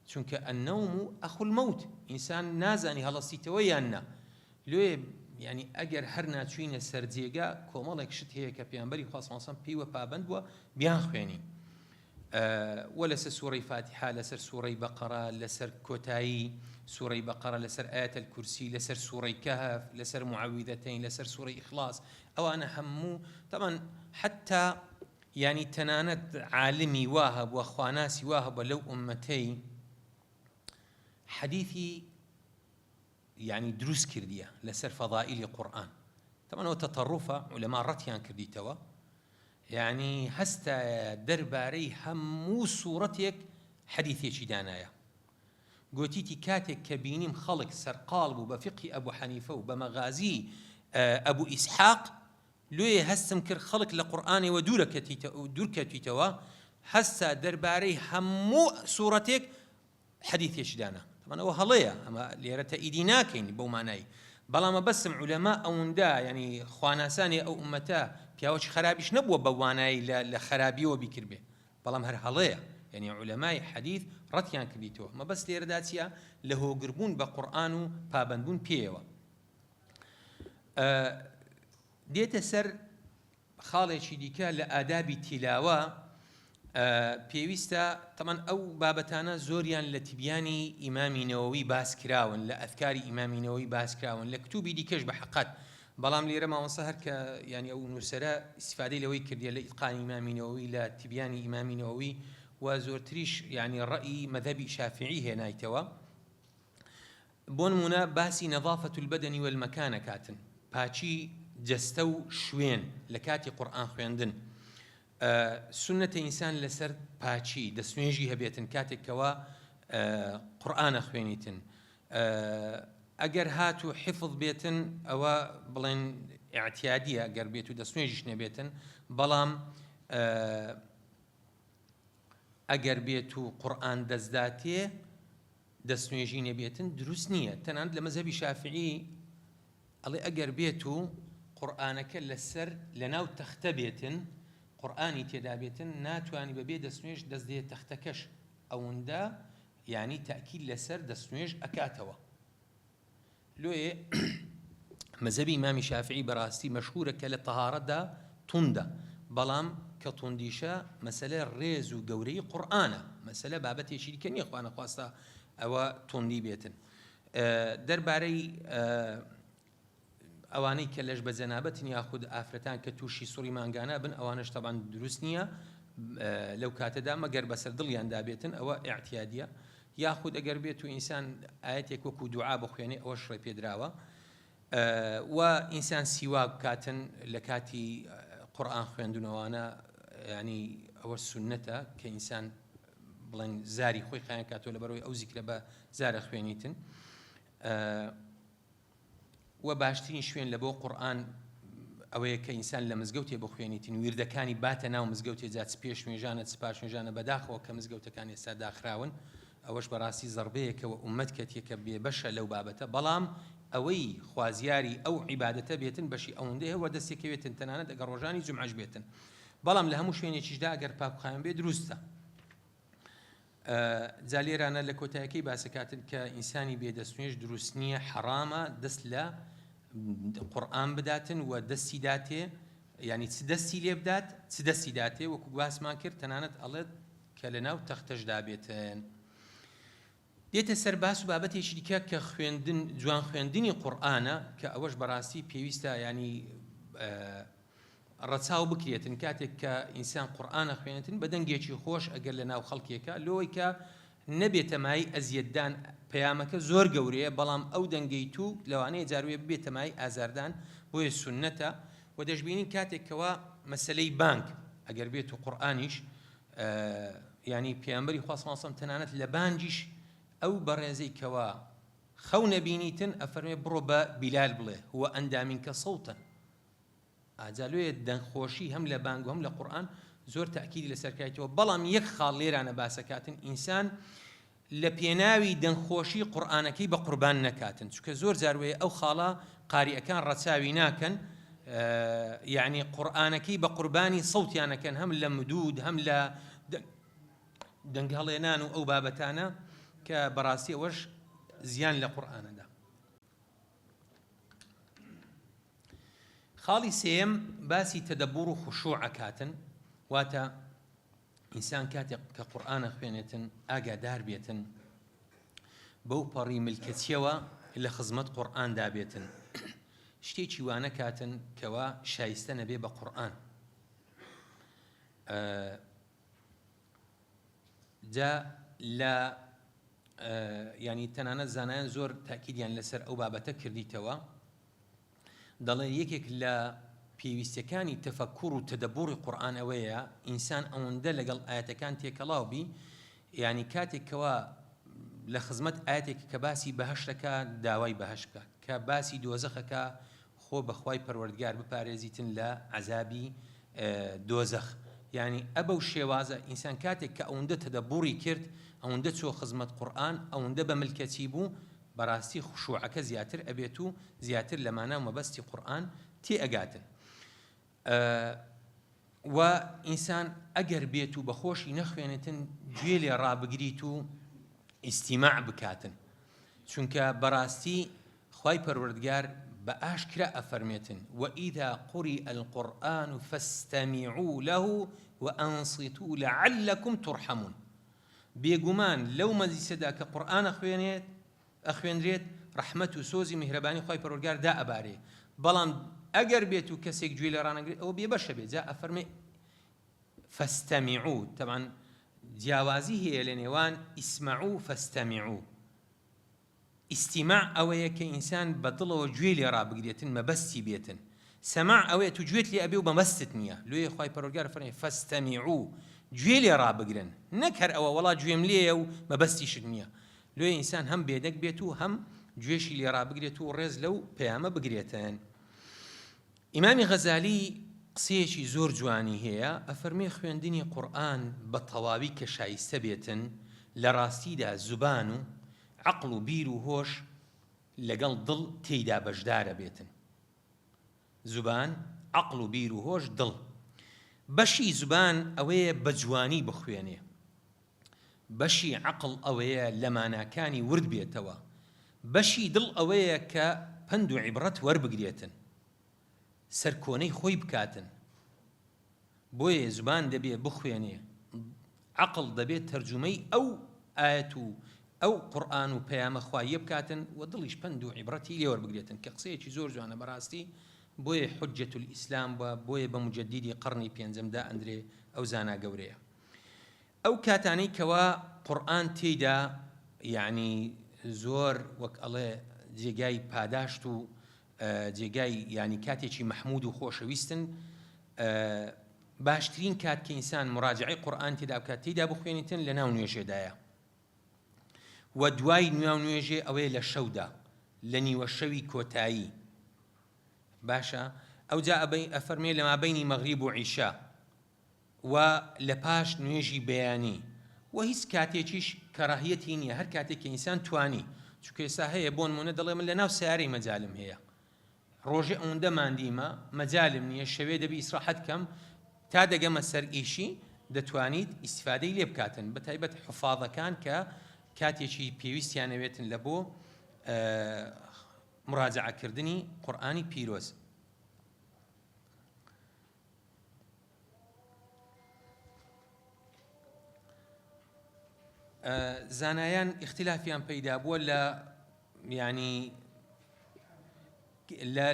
چونکە ئەنەوم و ئەخول مەوت ئینسان نازانی هەڵەستیتەوە یان نا لێ ینی ئەگەر هەر ناچوینە سەر جێگا کۆمەڵێک شت هەیە کە پێیانبەری خوا صلی الله علیه و سلم پێیوە پابەند بووە بیان خوێنی ولەسەر سوورەی فاتحە لەسەر سوورەی بەقەرە لەسەر کۆتایی سوورەی بەقەرە لەسەر ئاەت الکورسی لەسەر سوورەی کەهف لەسەر معەویدەتەین لەسەر سوورەی ئیخلاص ئەوانە هەموو طبعا حتى ینی تەنانەت عالمی وا هەبووە خواناسی وا هەبووە لەو ئوممەتەی حەدیثی يعني دروس كردية لسر فضائل القرآن طبعا هو تطرفة علماء رتيان كرديتوا يعني هستا درباري همو صورتك حديثي شدانايا قوتيتي كاتك كبينيم خلق سر قالب بفقه أبو حنيفة وبمغازي أبو إسحاق لوي هستم كر خلق لقرآن ودور كتيتوا هستا درباري همو صورتك حديثي شدانا طبعا هو هڵەیە ئەمە لێرە تەئیدی ناکەین بەو مانایی بەڵام بەسم عولەما ئەوەندا ینی خواناسانی ئەو ئومەتە پیاوەی خراپیش نەبووە بە وانایی لە خراپیەوە بیکرد بێ بەڵام هەر هەڵەیە ینی عولەمای حەدیث ڕەتیان کردیتەوە مەبەست لێرەدا چییە لە هۆگربوون بە قورئان و پابەندبوون پێیەوە دێتە سەر خاڵێکی دیکە لە ئادابی تیلاوە پێویستە طبعا ئەو بابەتانە زۆریان لە تیبیانی ئیمامی نەوەوی باس کراون لە ئەفکاری ئیمامی نەوەوی باس کراون لە کتوبی دیکەش بە حەقەت بەڵام لێرە ماوەستا هەر کە ینی ئەو نووسەرە ئیسفادەی لەوەی کردیە لە ئیتقانی ئیمامی نەوەوی لە تیبیانی ئیمامی نەوەوی و زۆرتریش ینی ڕەئی مەذهبی شافعی هێنایتەوە بۆ نمونە باسی نەظافەت البەدەنی والمەکان کاتن پاچی جەستە و شوێن لە کاتی قورئان خوێندن سنة إنسان لسر پاچی دەستنوێژی هەبێتن کاتێکەوە قورئانە خوێنیتن ئەگەر هات و حفظ بێتن ئەوە بڵێن اعتیادیە ئەگەر بێت و دەستنوێژیش نەبێتن بەڵام ئەگەر بێت و قورئان دەستداتێ دەستنوێژی نەبێتن دروست نییە تەنانەت لە مەذهبی شافعی ئەڵێ ئەگەر بێت و قورئانەکە لەسەر لەناو تەختە بێتن قورئانی تێدا بێتن ناتوانی بەبێ دەستنوێژ دەست دێت تەختەکەش ئەوەندە یعنی تاکید لەسەر دەستنوێژ ئەکاتەوە لێ مەذهبی ئیمامی شافعی بەڕاستی مەشهورە کە لە تەهارەتدا توندە بەڵام کە توندیشە مەسەلە ڕێز و گەورەی قورئانە مەسەلە بابەتێکی دیکە نییە خوا نەخواستە ئەوە توندی بێتن دەربارەی ئەوانەی کە لەش بە جەنابەتن یاخود ئافرەتان کە تووشی سوڕی مانگانە بن ئەوانەش تەبعاً دروست نییە لەو کاتەدا مەگەر بەسەر دڵیاندا بێتن ئەوە ئیعتیادیە یاخود ئەگەر بێت و ئینسان ئاەتێک وەکو دوعا بخوێنێ ئەوەش ڕێ پێدراوە و ئینسان سیواک کاتن لە کاتی قورئان خوێندنەوەوانە ینی ئەوە سونەتە کە ئینسان بڵێن زاری خۆی خایەن کاتۆ لەبەرەوەی ئەو زیکرە بە زارە خوێنیتن و باشترین شوێن لە بۆ قورئان ئەوەیە کە ئینسان لە مزگەوتێ بخوێنیتن ویردەکانی باتە ناو مزگەوتێ جات پێش نوێژانە سپاش نوێژانە بەداخەوە کە مزگەوتەکان ئێستا داخراون ئەوەش بەڕاستی زەربەیەکەوە ئومەت کەتێکە بێبەشە لەو بابەتە بەڵام ئەوەی خوازیاری ئەو عیبادەتە بێتن بەشی ئەوەندەیە وە دەستێکەوێتن تەنانەت ئەگەر ڕۆژانی جومعەش بێتن بەڵام لە هەموو شوێنێکیشدا ئەگەر پاکخایەن بێ دروستە جا لێرانە لە کۆتاییەکەی باسەکاتن کە ئینسانی بێدەستنوێژ دروست نییە حەرامە دەست لە قورئان بداتن و دەستی داتێ ینی چ دەستی لێ بدات چ دەستی داتێ وەکو باسمان کرد تەنانەت ئەڵێت کە لەناو تەختەشدا بێتن دێتە سەر باس و بابەتێکی دیکە کە خوێندن جوان خوێندنی قورئانە کە ئەوەش بەڕاستی پێویستە ینی ڕەچاو بکرێتن کاتێک کە ئینسان قورئانە خوێنێتن بە دەنگێکی خۆش ئەگەر لە ناو خەڵکێکە لەوەی کە نەبێتە مای ئەزیەتدان پەیامەکە زۆر گەورەیە بەڵام ئەو دەنگەی تو لەوانەیە جاروێ ببێتە مای ئازاردان بۆیە سونەتە و دەشبینین کاتێکەوە مەسەلەی بانگ ئەگەر بێت و قورئانیش ینی پێیامبەری خوا صلی الله علیه و سلم تەنانەت لە بانگیش ئەو بەڕێزەی کەوە خەو نەبینیتن ئەفەرمێ بڕۆ بە بیلال بڵێ هو ئەندا منکە سەوتەن ئاجالوێ دەنگخۆشی هەم لە بانگ و هەم لە قورئان زۆر تاکیدی لەسەرکایەوە بەڵام یەک خاڵ لێرانە باسەکاتن ئینسان لە پێناوی دەنگخۆشی قورئانەکەی بە قوربان نەکاتن چونکە زۆر جاروێ ئەو خاڵە قاریئەکان ڕەچاوی ناکەن يعني قورآنەکەی بە قوربانی سەوتیانەکەن هەم لە مدود هەم لە دەنگهەڵێنان و ئەو بابەتانە کە بەڕاستی ئەوەش زیان لە قورآنەدا. خاڵی سێم باسی تەدەبوڕ و خوشوع ئەکاتن، واتە ئینسان کاتێک کە قورئانە خوێنێتن ئاگادار بێتن بەو پەڕی ملکەچیەوە لە خزمەت قورئاندا بێتن، شتێکی وانە کاتن کەوا شایستە نەبێ بە قورئان. جا لە ینی تەنانەت زانایان زۆر تاکیدیان لەسەر ئەو بابەتە کردیتەوە، دەڵێن یەکێک لە پێویستەکانی تەفەکوڕ و تەدەبوڕی قورئان ئەوەیە ئینسان ئەوەندە لەگەڵ ئاەتەکان تێکەڵاو بی، ینی کاتێکەوە لە خزمەت ئاەتێک کە باسی بەهەشتەکە داوای بەهەشت بکات، کە باسی دۆزەخەکە خۆ بەخوای پەروەردگار بپارێزیتن لە عەزابی دۆزەخ. ینی ئەبە و شێوازە ئینسان کاتێک کە ئەوەندە تەدەبوڕی کرد، ئەوەندە چۆ خزمەت قورئان، ئەوەندە بە ملکەچی بوو، بەڕاستی خوشوعەکە زیاتر ئەبێت و زیاتر لە مانە و مەبەستی قورئان تێ ئەگاتن. و ئینسان ئەگەر بێت و بەخۆشی نەخوێنێتن گوێ لێ ڕابگریت و ئیستیماع بکاتن، چونکە بەڕاستی خوای پەروەردگار بە ئاشکرا ئەفەرمێتن وئیذا قوریئ القورئان فاستەمیعوا له وأنصتوا لعلكم ترحمون. بێگومان لەو مەجلیسەدا کە قورئان ئەخوێنرێت ڕەحمەت و سۆزی میهرەبانی خوای پەروەردگار دا ئەبارێ، بەڵام ئەگەر بێت و کەسێک گوێ لێ ڕانەگرێت ئەوە بێبەشە بێت. جا ئەفەرمێ فاستەمیعوا، تەبعاً جیاوازی هەیە لە نێوان ئیسمەعوا و فاستەمیعوا. ئیستیماع ئەوەیە کە ئینسان بەدڵەوە گوێ لێ ڕابگرێتن، مەبەستی بێتن. سەماع ئەوەیە تو گوێت لێ ئەبێ و بەمەستت نییە. لێ خوای پەروەردگار فەرمێ فاستەمیعوا، گوێ لێ ڕابگرن، نەک هەر ئەوە وەڵا گوێم لێیە و مەبەستیشت نییە. لێ ئینسان هەم بێدەک بێت و هەم گوێشی لێ ڕابگرێت و ڕێز لەو پەیامە بگرێتن. ئیمامی غەزالی قسەیەکی زۆر جوانی هەیە، ئەفەرمێ خوێندنی قورئان بە تەواوی کە شایستە بێتن، لە ڕاستیدا زوبان و عەقڵ و بیر و هۆش لەگەڵ دڵ تێیدا بەشدارە بێتن. زوبان، عەقڵ و بیر و هۆش، دڵ. بەشی زوبان ئەوەیە بە جوانی بخوێنێ، بەشی عەقڵ ئەوەیە لە ماناکانی ورد بێتەوە، بەشی دڵ ئەوەیە کە پند و عیبرەت وەربگرێتن، سەرکۆنەی خۆی بکاتن. بۆیە زوبان دەبێ بخوێنێ، عەقڵ دەبێت تەرجومەی ئەو ئاەت و ئەو قورئان و پەیامە خوایە بکاتن، و دڵیش پند و عیبرەتی لێ وەربگرێتن، کە قسەیەکی زۆر جوانە بەڕاستی. بۆیە حجەت الئیسلام بۆیە بە مجەدیدی قەڕنی پێنجەمدا ئەندرێ ئەو زانا گەورەیە. ئەو کاتانەی کەوا قورئان تێیدا یعنی زۆر وەک ئەڵێ جێگای پاداشت و جێگای ینی کاتێکی مەحمود و خۆشەویستن، باشترین کات کە ئینسان مراجعەی قورئان تێدا بکات، تێیدا بخوێنیتن لە ناو نوێژێدایە، و دوای ناو نوێژێ ئەوەیە لە شەودا، لە نیوە شەوی کۆتایی. باشە ئەوجا ئەفەرمێ لە مابەینی مەغریب و عیشا و لە پاش نوێژی بەیانی، و هیچ کاتێکیش کەراهیەتی نییە، هەر کاتێک کە ئینسان توانی. چونکە ئێستا هەیە بۆ نمونە دەڵێ من لە ناو سیارەی مەجالم هەیە، ڕۆژێ ئەوەندە ماندیمە مەجالم نییە، شەوێ دەبی ئیسراحەت کەم، تا دەگەمە سەر ئیشی دەتوانیت ئیسیفادەی لێ بکاتن، بەتایبەت حوفاظەکان کە کاتێکی پێویستیانەوێتن لە بۆ مراجعەکردنی قورئانی پیرۆز. زانایان اختلافیان پەیدا بووە لە ینی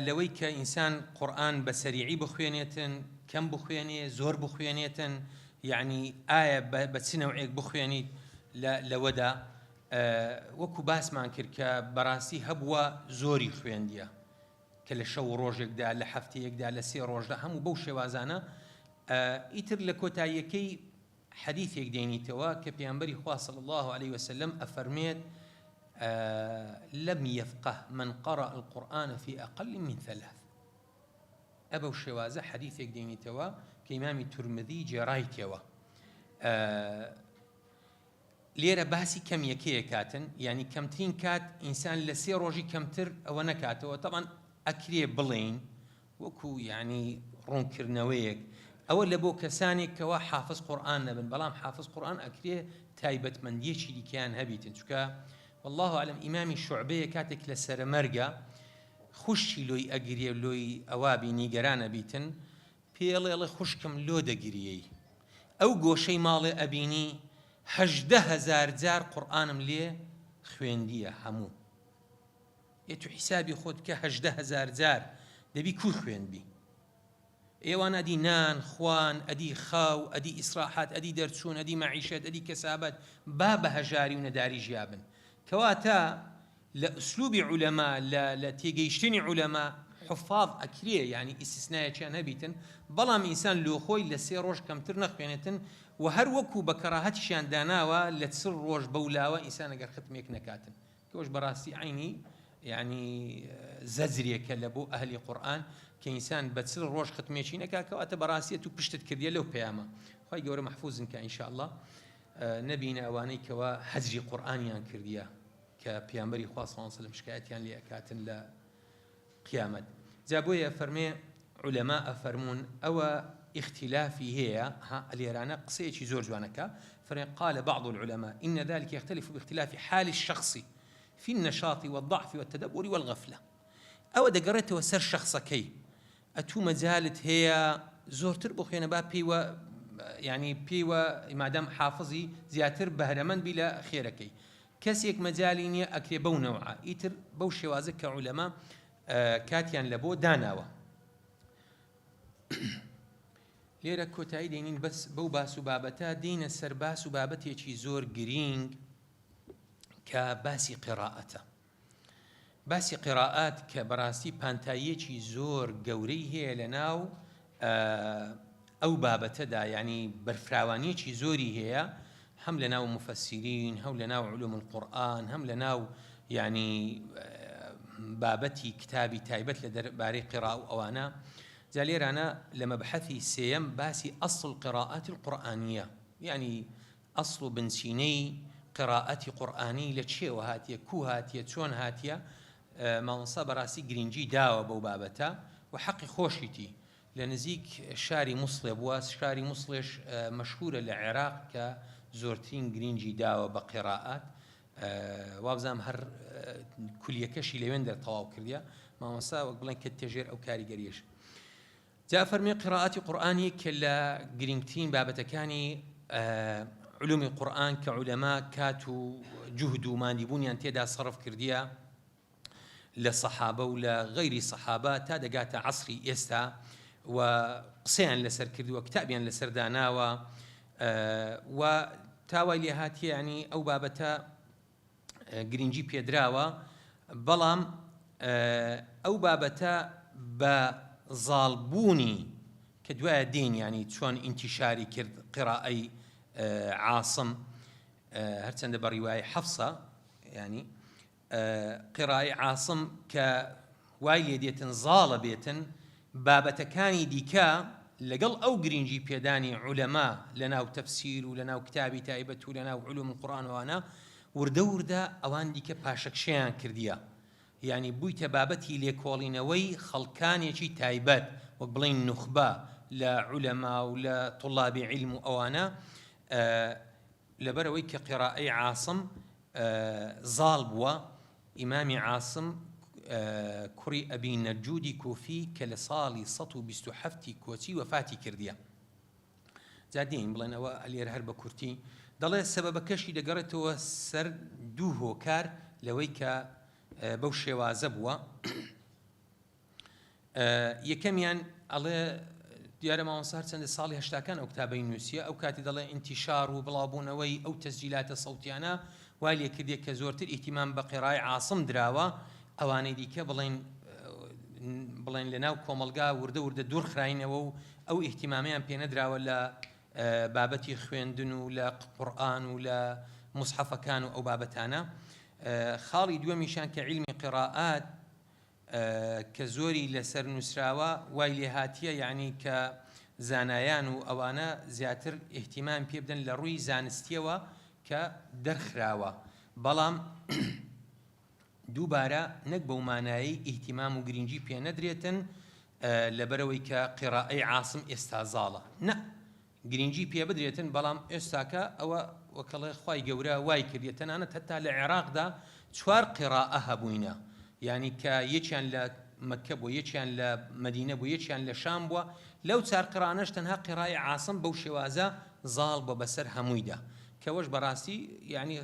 لەوەی کە ئینسان قورئان بە سەریعی بخوێنێتن، کەم بخوێنێ، زۆر بخوێنێتن، یعنی ئایا بە چ نەوعێک بخوێنیت لەوەدا. وەکو باسمان کرد کە بەڕاستی هەبووە زۆری خوێندیە کە لە شەو ڕۆژێکدا، لە هەفتەیەکدا، لە 3 ڕۆژدا، هەموو بەو شێوازانە. ئیتر لە کۆتاییەکەی حەدیثێک دێنیتەوە کە پێیامبەری خوا صلی الله عليه وسلم ئەفەرمێت لم يفقه من قرأ القرآن في أقل من 3. ئەبە و شێوازە حەدیثێک دێنیتەوە کە ئیمامی تورمذی جێڕایتەوە. لێرە باسی کەم یەکەیە کاتن، ینی کەمترین کات ئینسان لە 3 ڕۆژی کەمتر ئەوە نەکاتەوە. تەبعاً ئەکرێ بڵێن وەکو یعنی ڕوونکردنەوەیەک ئەوە لە بۆ کەسانێک کەوا حافظ قورئان نەبن بەڵام حافظ قورئان ئەکرێ تایبەتمەندیەکی دیکەیان هەبیتن چونکە والله ئەعلەم ئیمامی شوعبەیە کاتێک لە سەرمەرگە خوشتی لۆی ئەگرێ لۆی ئەوابی نیگەرانە بیتن پێڵێڵێ خوشکم لۆ دەگریەی ئەو گۆشەی ماڵێ ئەبینی 18,000 جار قورئانم لێ خوێندیە هەموو ئێتو حیسابی خۆت کە 18,000 جار دەبی کوور خوێندبی ئێوان ئەدی نان خوان ئەدی خاو ئەدی ئیسراحات ئەدی دەرچوون ئەدی مەعیشەت ئەدی کەسابەت با بە هەژاری و نەداری ژیابن کەواتە لە ئوسلوبی عولەما لە تێگەیشتنی عولەما حفاظ ئەکرێ یعنی ئیستیسنایەکیان هەبیتن بەڵام ئینسان لۆخۆی لە 3 ڕۆژ کەمتر نەخوێنێتن و هەر وەکو بە کەڕاهەتیشیان داناوە لە 4 ڕۆژ بەولاوە ئینسان ئەگەر ختمێک نەکاتن کەوەش بەڕاستی عینی یعنی زەجرێکە لە بۆ ئەهلی قورئان کە ئینسان بە 4 ڕۆژ ختمێکی نەکات کەواتە بەڕاستیەت و پشتت کردیە لەو پەیامە خی گەورە مەحفوظن کە ئینشاء الله نەبینە ئەوانەی کەوا حەجری قورئانیان کردیە کە پێغەمبەری خوا صلی الله علیه و سلم شکایەتیان لێ ئەکاتن لە قیامەت جا بۆیە فەرمێ عولەما ئەفەرمون ئەوە اختلافی هەیە لێرانە قسەیەکی زۆر جوانەکە فەرمێ قال بعض العلماء إن ذلك يختلف باختلاف حال الشخص في النشاط والضعف والتدبر والغفلة أو دقرته سر شخصكي أتو مجالت هي زورتر بخينا با بيوا يعني بيوا ما دام حافظي زياتر بهرمن بلا خيركي كسيك مجاليني أكري بو نوعا إيتر بو شوازك كعلماء كاتيان لبو داناوا لێرە کۆتایی دێنین بەس بەو باس و بابەتە دێنە سەر باس و بابەتێکی زۆر گرینگ کە باسی قیراءەتە باسی قیراءات کە بەڕاستی پانتاییەکی زۆر گەورەی هەیە لە ناو ئەو بابەتەدا یعنی بەرفراوانیەکی زۆری هەیە هەم لە ناو مفەسیرین هەم لە ناو علوم القورئان هەم لە ناو یعنی بابەتی کتابی تایبەت لە دەربارەی قیراء و ئەوانە جاليرانا لما بحثي سيم باسي أصل القراءات القرآنية يعني أصل بنسيني قراءة قرآني لتشي وهاتيا كو هاتيا تشون هاتيا ما نصاب راسي جرينجي داوة بوبابتا وحقي خوشيتي لنزيك شاري مصلب واس شاري مصلش مشهورة للعراق كزورتين جرينجي داوة بقراءات وابزام هر كل يكشي لوين در طواو كرديا ما نصاب بلان كالتجير أو كاريجريش جاء فرمي قراءة قرآني كلا جرينتين بابتكاني علوم القرآن كعلماء كاتو جهدوا ما نبوني أن تدا صرف كرديا للصحابة ولا غير صحابة تادا قاتا عصري يستا وقصيان لسر كردوا وكتابيان لسر داناوا وتاوى لهاتي يعني أو بابتا جرينجي بيدراوا بلام أو بابتا ظالبوني كدواء دين يعني شون انتشاري كرد قراءة عاصم هرتند برواية حفصة يعني قراءة عاصم كوايلي ديتن ظال بيتن بابتكاني ديكا لقل أو جرينجي بيداني علماء لنا وتفسير ولنا وكتابي تايبت ولنا وعلوم القرآن وانا وردا أوان ديكا باشك شيان كرديا يعني بويت بابتي ليكولينوي خلقانيكي تايبات وقبلين نخبة لعلماء ولا طلاب علم أوانا لبروي كقراءة عاصم ظالبوا إمام عاصم كري أبي نجودي كوفي كالصالي سطو بستحفتي كوتي وفاتي كرديا زادين بلين أوا اللي هرب كورتي ضل السبب كشي دقرته سر دوه كار لويك بەو شێوازە بووە یەکەمیان ئەڵێ دیارە مامۆستا چەندە ساڵی هەشتاکان ئەو کتابەی نووسیە ئەو کاتی دەڵێ ئینتیشار و بڵاوبوونەوەی ئەو تەسجیلاتە سەوتیانە وای لێ کردێ کە زۆرتر ئیهتیمام بە قیراءەی عاصم دراوە ئەوانەی دیکە بڵێن لە ناو کۆمەلگا وردە دوور خراینەوە و ئەو ئیهتیمامیان پێ نەدراوە لە بابەتی خوێندن و لە قورئان و لە مصحەفەکان و ئەو بابەتانە خاڵی دووەمیشان کە علمی قراءات کە زۆری لەسەر نووسراوە وای لێ هاتیە یعنی کە زانایان و ئەوانە زیاتر ئیهتیمام پێ بدەن لە ڕووی زانستیەوە کە دەرخراوە بەڵام دووبارە نەک بەو مانایی ئیهتیمام و گرنگی پێ نەدرێتن لەبەرەوەی کە قیڕائەی عاسم ئێستا زاڵە نە گرنگی پێ بدرێتن بەڵام ئێستاکە ئەوە وەکەڵێ خوای گەورە وای کردێت تەنانەت هەتا لە عێراقدا 4 قیڕائە هەبووینە یعنی کە یەکیان لە مەککە بووە یەکیان لە مەدینە بوو یەکیان لە شام بووە لەو 4 قیڕانەش تەنها قیڕای عاسم بەو شێوازە زاڵ بۆ بەسەر هەموویدا کەوەش بەڕاستی یعنی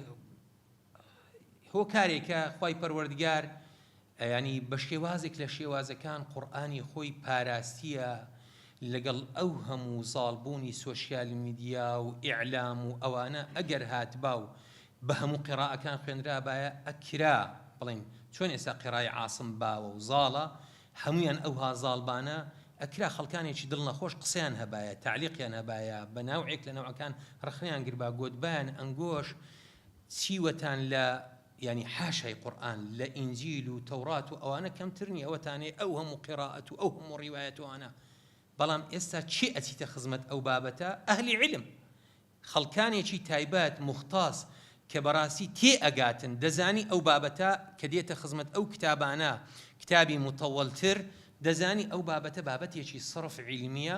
هۆکارێکە خوای پەروەردگار ینی بە شێوازێک لە شێوازەکان قورئانی خۆی پاراستیە لەگەڵ ئەو هەموو زاڵبوونی سۆشیال میدیا و ئیعلام و ئەوانە ئەگەر هاتبا و بە هەموو قیڕائەکان خوێنرا بایە ئەکرا بڵین چۆن ئێستا قیڕای عاسم باوە و زاڵە هەمویان ئەوها زاڵبانە ئەکرا خەڵکانێکی دڵ نەخۆش قسەیان هەبایە تعلیقیان هەبایە بە ناوعێک لە نەوعەکان ڕخنیان گربا گۆدبایان ئەنگۆش چیوەتان لە يعني حاشای قورآن لە ئینجیل و تەورات و ئەوانە کەمترنی ئەوەتانێ ئەو هەموو قیڕائەت و ئەو هەموو ڕیوایەتوانە بەڵام ئێستا چی ئەچیتە خزمەت ئەو بابەتە ئەهلی علم خەڵکانێکی تایبەت مختاس کە بەڕاستی تێ ئەگاتن دەزانی ئەو بابەتە کە دێتە خزمەت ئەو کتابانە کتابی متەوەڵتر دەزانی ئەو بابەتە بابەتێکی صرف علمیە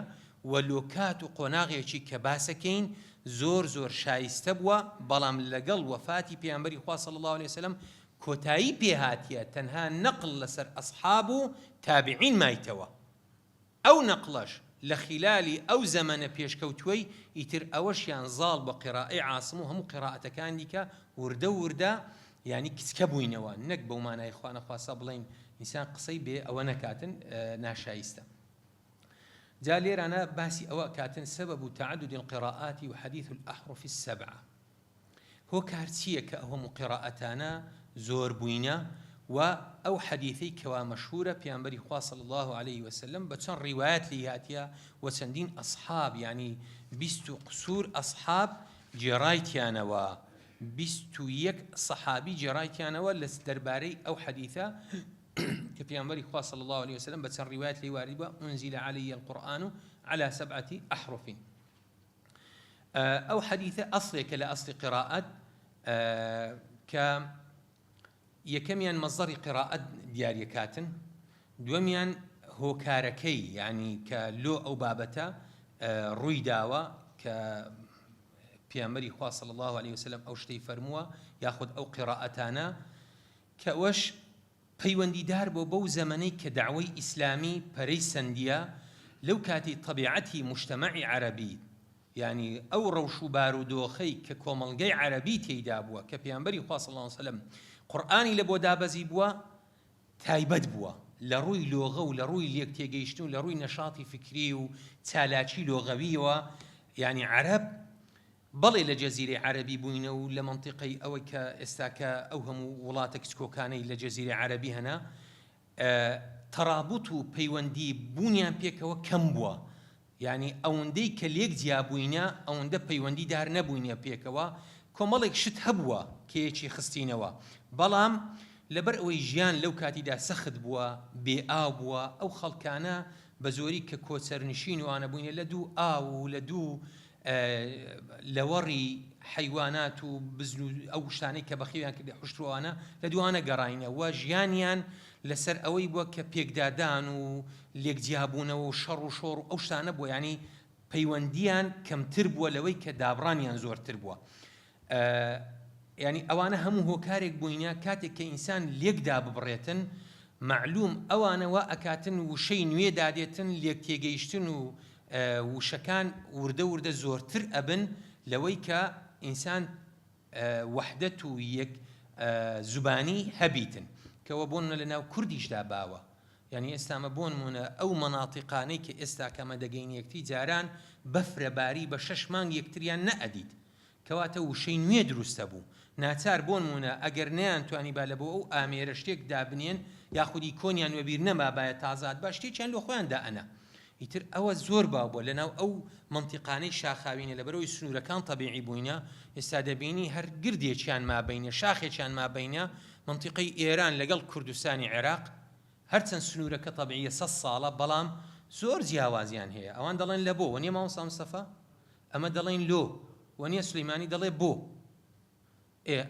و لۆکات و قۆناغێکی کە باسەکەین زۆر زۆر شایستە بووە بەڵام لەگەڵ وەفاتی پێیانبەری خوا صلی الله عليه وسلم کۆتایی پێهاتیە تەنها نەقل لەسەر ئەصحاب و تابعین مایتەوە ئەو نەقڵەش لە خلالی ئەو زەمەنە پێشکەوتووەی ئیتر ئەوەشیان زاڵ بە قیڕائەی عاسم و هەموو قیڕائەتەکان دیکە وردە وردە یعنی کچکە بووینەوە نەک بەو مانای خوا نەخواسە بڵین ئینسان قسەی بێ ئەوە نەکاتن ناشایستە جا لێرانە باسی ئەوە کاتن سبب تعدد القراءات وحديث الأحرف السبعة هو كارتية كأهم قراءتانا زور بوينا وأو حديثي كوا مشهورة بيانبري خواه صلى الله عليه وسلم بتشان روايات ليهاتيا وتشندين أصحاب يعني بيستو قصور أصحاب جرايتيانا و بيستو يك صحابي جرايتيانا لسدرباري أو حديثة كبيانبري خواه صلى الله عليه وسلم بتشان روايات لواردبا أنزل علي القرآن على 7 أحرف أو حديثة أصلك لأصل قراءة ك يكميان مصدر قراءة دياري كاتن دوميان هو كاركي يعني كلو أو بابتا روي داوة ك بيامري خواه صلى الله عليه وسلم أو شتي فرموه ياخذ أو قراءتانا كوش پەیوەندی دار بۆ بەو زەمەنەی کە داوای ئیسلامی پەرەی سەندیە لەو کاتی طبیعەتی مجتەمەعی عەرەبی یعنی ئەو ڕەوش و بارودۆخەی کە کۆمەڵگەی عەرەبی تێیدا بووە کە پێیانبەری خوا صلی الله علیه وسلم قورئانی لە بۆ دابەزی بووە تایبەت بووە لە ڕووی لۆغە و لە ڕووی لێک تێگەیشتن و لە ڕووی نەشاتی فکری و چالاکی لۆغەویەوە یعنی عەرەب بەڵێ لە جەزیرەی عەرەبی بووینە و لە منطقەی ئەوەی کە ئێستاکە ئەو هەموو وڵاتە کچکۆکانەی لە جەزیرەی عەرەبی هەنا تەرابوت و پەیوەندی بوونیان پێکەوە کەم بووە یعنی ئەوەندەی کە لێک جیابووینە ئەوەندە پەیوەندی دار نەبووینە پێکەوە کۆمەڵێک شت هەبووە کێیەکی خستینەوە بەڵام لەبەر ئەوەی ژیان لەو کاتیدا سەخت بووە بێئاو بووە ئەو خەڵکانە بە زۆری کە کۆچەرنشین وانە بووینە لە دوو ئاو و لە دوو لەوەڕی حیوانات و بزن و ئەو شتانەی کە بەخێویان کردی حوشتوانە لە دوانە گەڕاینەوە ژیانیان لەسەر ئەوەی بووە کە پێکدادان و لێکجیابوونەوە و شەڕ و شۆڕ و ئەو شتانە بووە ینی پەیوەندیان کەمتر بووە لەوەی کە دابڕانیان زۆرتر بووە ینی ئەوانە هەموو هۆکارێک بووینە کاتێک کە ئینسان لێکدا ببڕێتن معلوم ئەوانەوە ئەکاتن وشەی نوێ دادێتن لێک تێگەیشتن و وشەکان وردە وردە زۆرتر ئەبن لەوەی کە ئینسان وەحدەت و یەک زوبانی هەبیتن کەوە بۆن لە ناو کوردیشدا باوە یعنی ئێستامە بۆ نمونە ئەو مەناطقانەی کە ئێستا کەمە دەگەین یەکتی جاران بەفرەباری بە 6 مانگ یەکتریان نەئەدیت کەواتە وشەی نوێ دروستە بوو ناچار بۆ نمونە ئەگەر نەیانتوانی با لە بۆ ئەو ئامێرە شتێک دابنێن یاخودی کۆنیان وەبیر نەما باە تازات با شتێکیان لە خۆیاندا ئەنا ئیتر ئەوە زۆر باو بووە لەناو ئەو منطقانەی شاخاوینە لەبەرەوەی سنوورەکان طبیعی بووینە ئێستا دەبینی هەر گردێکیان مابینە شاخێکیان مابینە منطقەی ئێران لەگەڵ کوردستانی عێراق هەرچەند سنوورەکە طبیعیە 100 ساڵە بەڵام زۆر جیاوازیان هەیە ئەوان دەڵێن لە بۆ وەنیە مامۆستا مستەفا ئەمە دەڵێن لۆ وەنیە سولەیمانی دەڵێ بۆ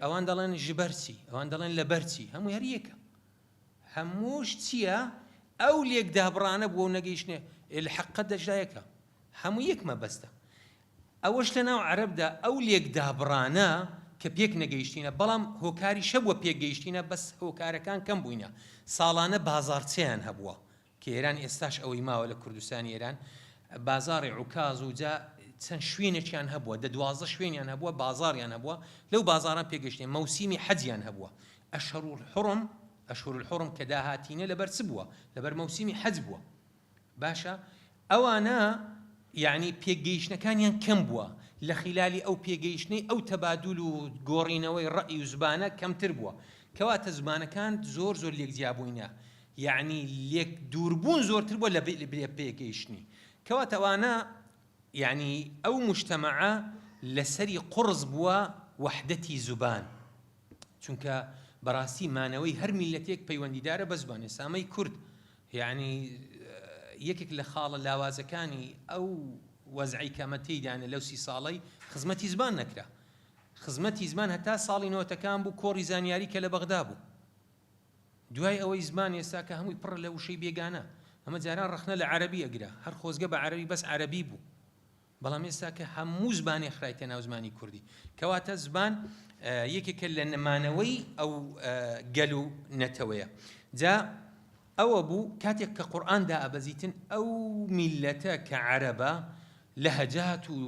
ئەوان دەڵێن ژبەرچی ئەوان دەڵێن لە بەرچی هەموو هەر یەکە هەمووش چییە ئەو لێکدابڕانە بووە و نەگەیشتنێ الحەقە دەژایەکە هەموو یەکمە بەستە ئەوەش لە ناو عەرەبدا ئەو لێکدابڕانە کە پێک نەگەیشتینە بەڵام هۆکاری شەبووە پێگەیشتینە بەس هۆکارەکان کەم بووینە ساڵانە بازارچەیان هەبووە کە ئێران ئێستاش ئەوەی ماوە لە کوردستانی ئێران بازاڕی عوکاز و جا چەند شوێنێکیان هەبووە 12 شوێنیان هەبووە بازاڕیان هەبووە لەو بازاران پێگەشتێن مەوسیمی حەجیان هەبووە ئەشهور الحرم کە داهاتینە لەبەر چ بووە لەبەر مەوسیمی حەج بووە باشە ئەوانە یعنی پێگەیشتنەکانیان کەم بووە لە خلالی ئەو پێگەیشتنەی ئەو تەبادول و گۆڕینەوەی ڕەئی و زبانە کەمتر بووە کەواتە زبانەکان زۆر لێکجیابووینە یعنی لێک دووربوون زۆرتر بووە لە پێگەیشتنی کەواتە ئەوانە یعنی ئەو مجتەمەعە لەسەری قورس بووە وەحدەتی زوبان چونکە بەڕاستی مانەوەی هەر میلەتێک پەیوەندیدارە بە زبان ئێسامەی کورد یعنی یەکێک لە خاڵە لاوازەکانی ئەو وەزعی کەمەتەیدانە لەو 30 ساڵەی خزمەتی زبان نەکرا خزمەتی زمان هەتا ساڵی 90ەکان بوو کۆڕی زانیاری کە لە بەغدا بوو دوای ئەوەی زمان ئێستا کە هەمووی پڕ لە وشەی بێگانە ئەمە جاران ڕەخنە لە عەرەبی ئەگرا هەر خۆزگە بە عەرەبی بەس عەرەبی بوو بەڵام ئێستا کە هەموو زبانی خرایتە ناو زمانی کوردی کەواتە زبان یەکێکە لە نەمانەوەی ئەو گەل و نەتەوەیە جا ئەوە بوو کاتێک کە قورئان دائەبەزیتن ئەو میلەتە کە عەرەبە لەهەجات و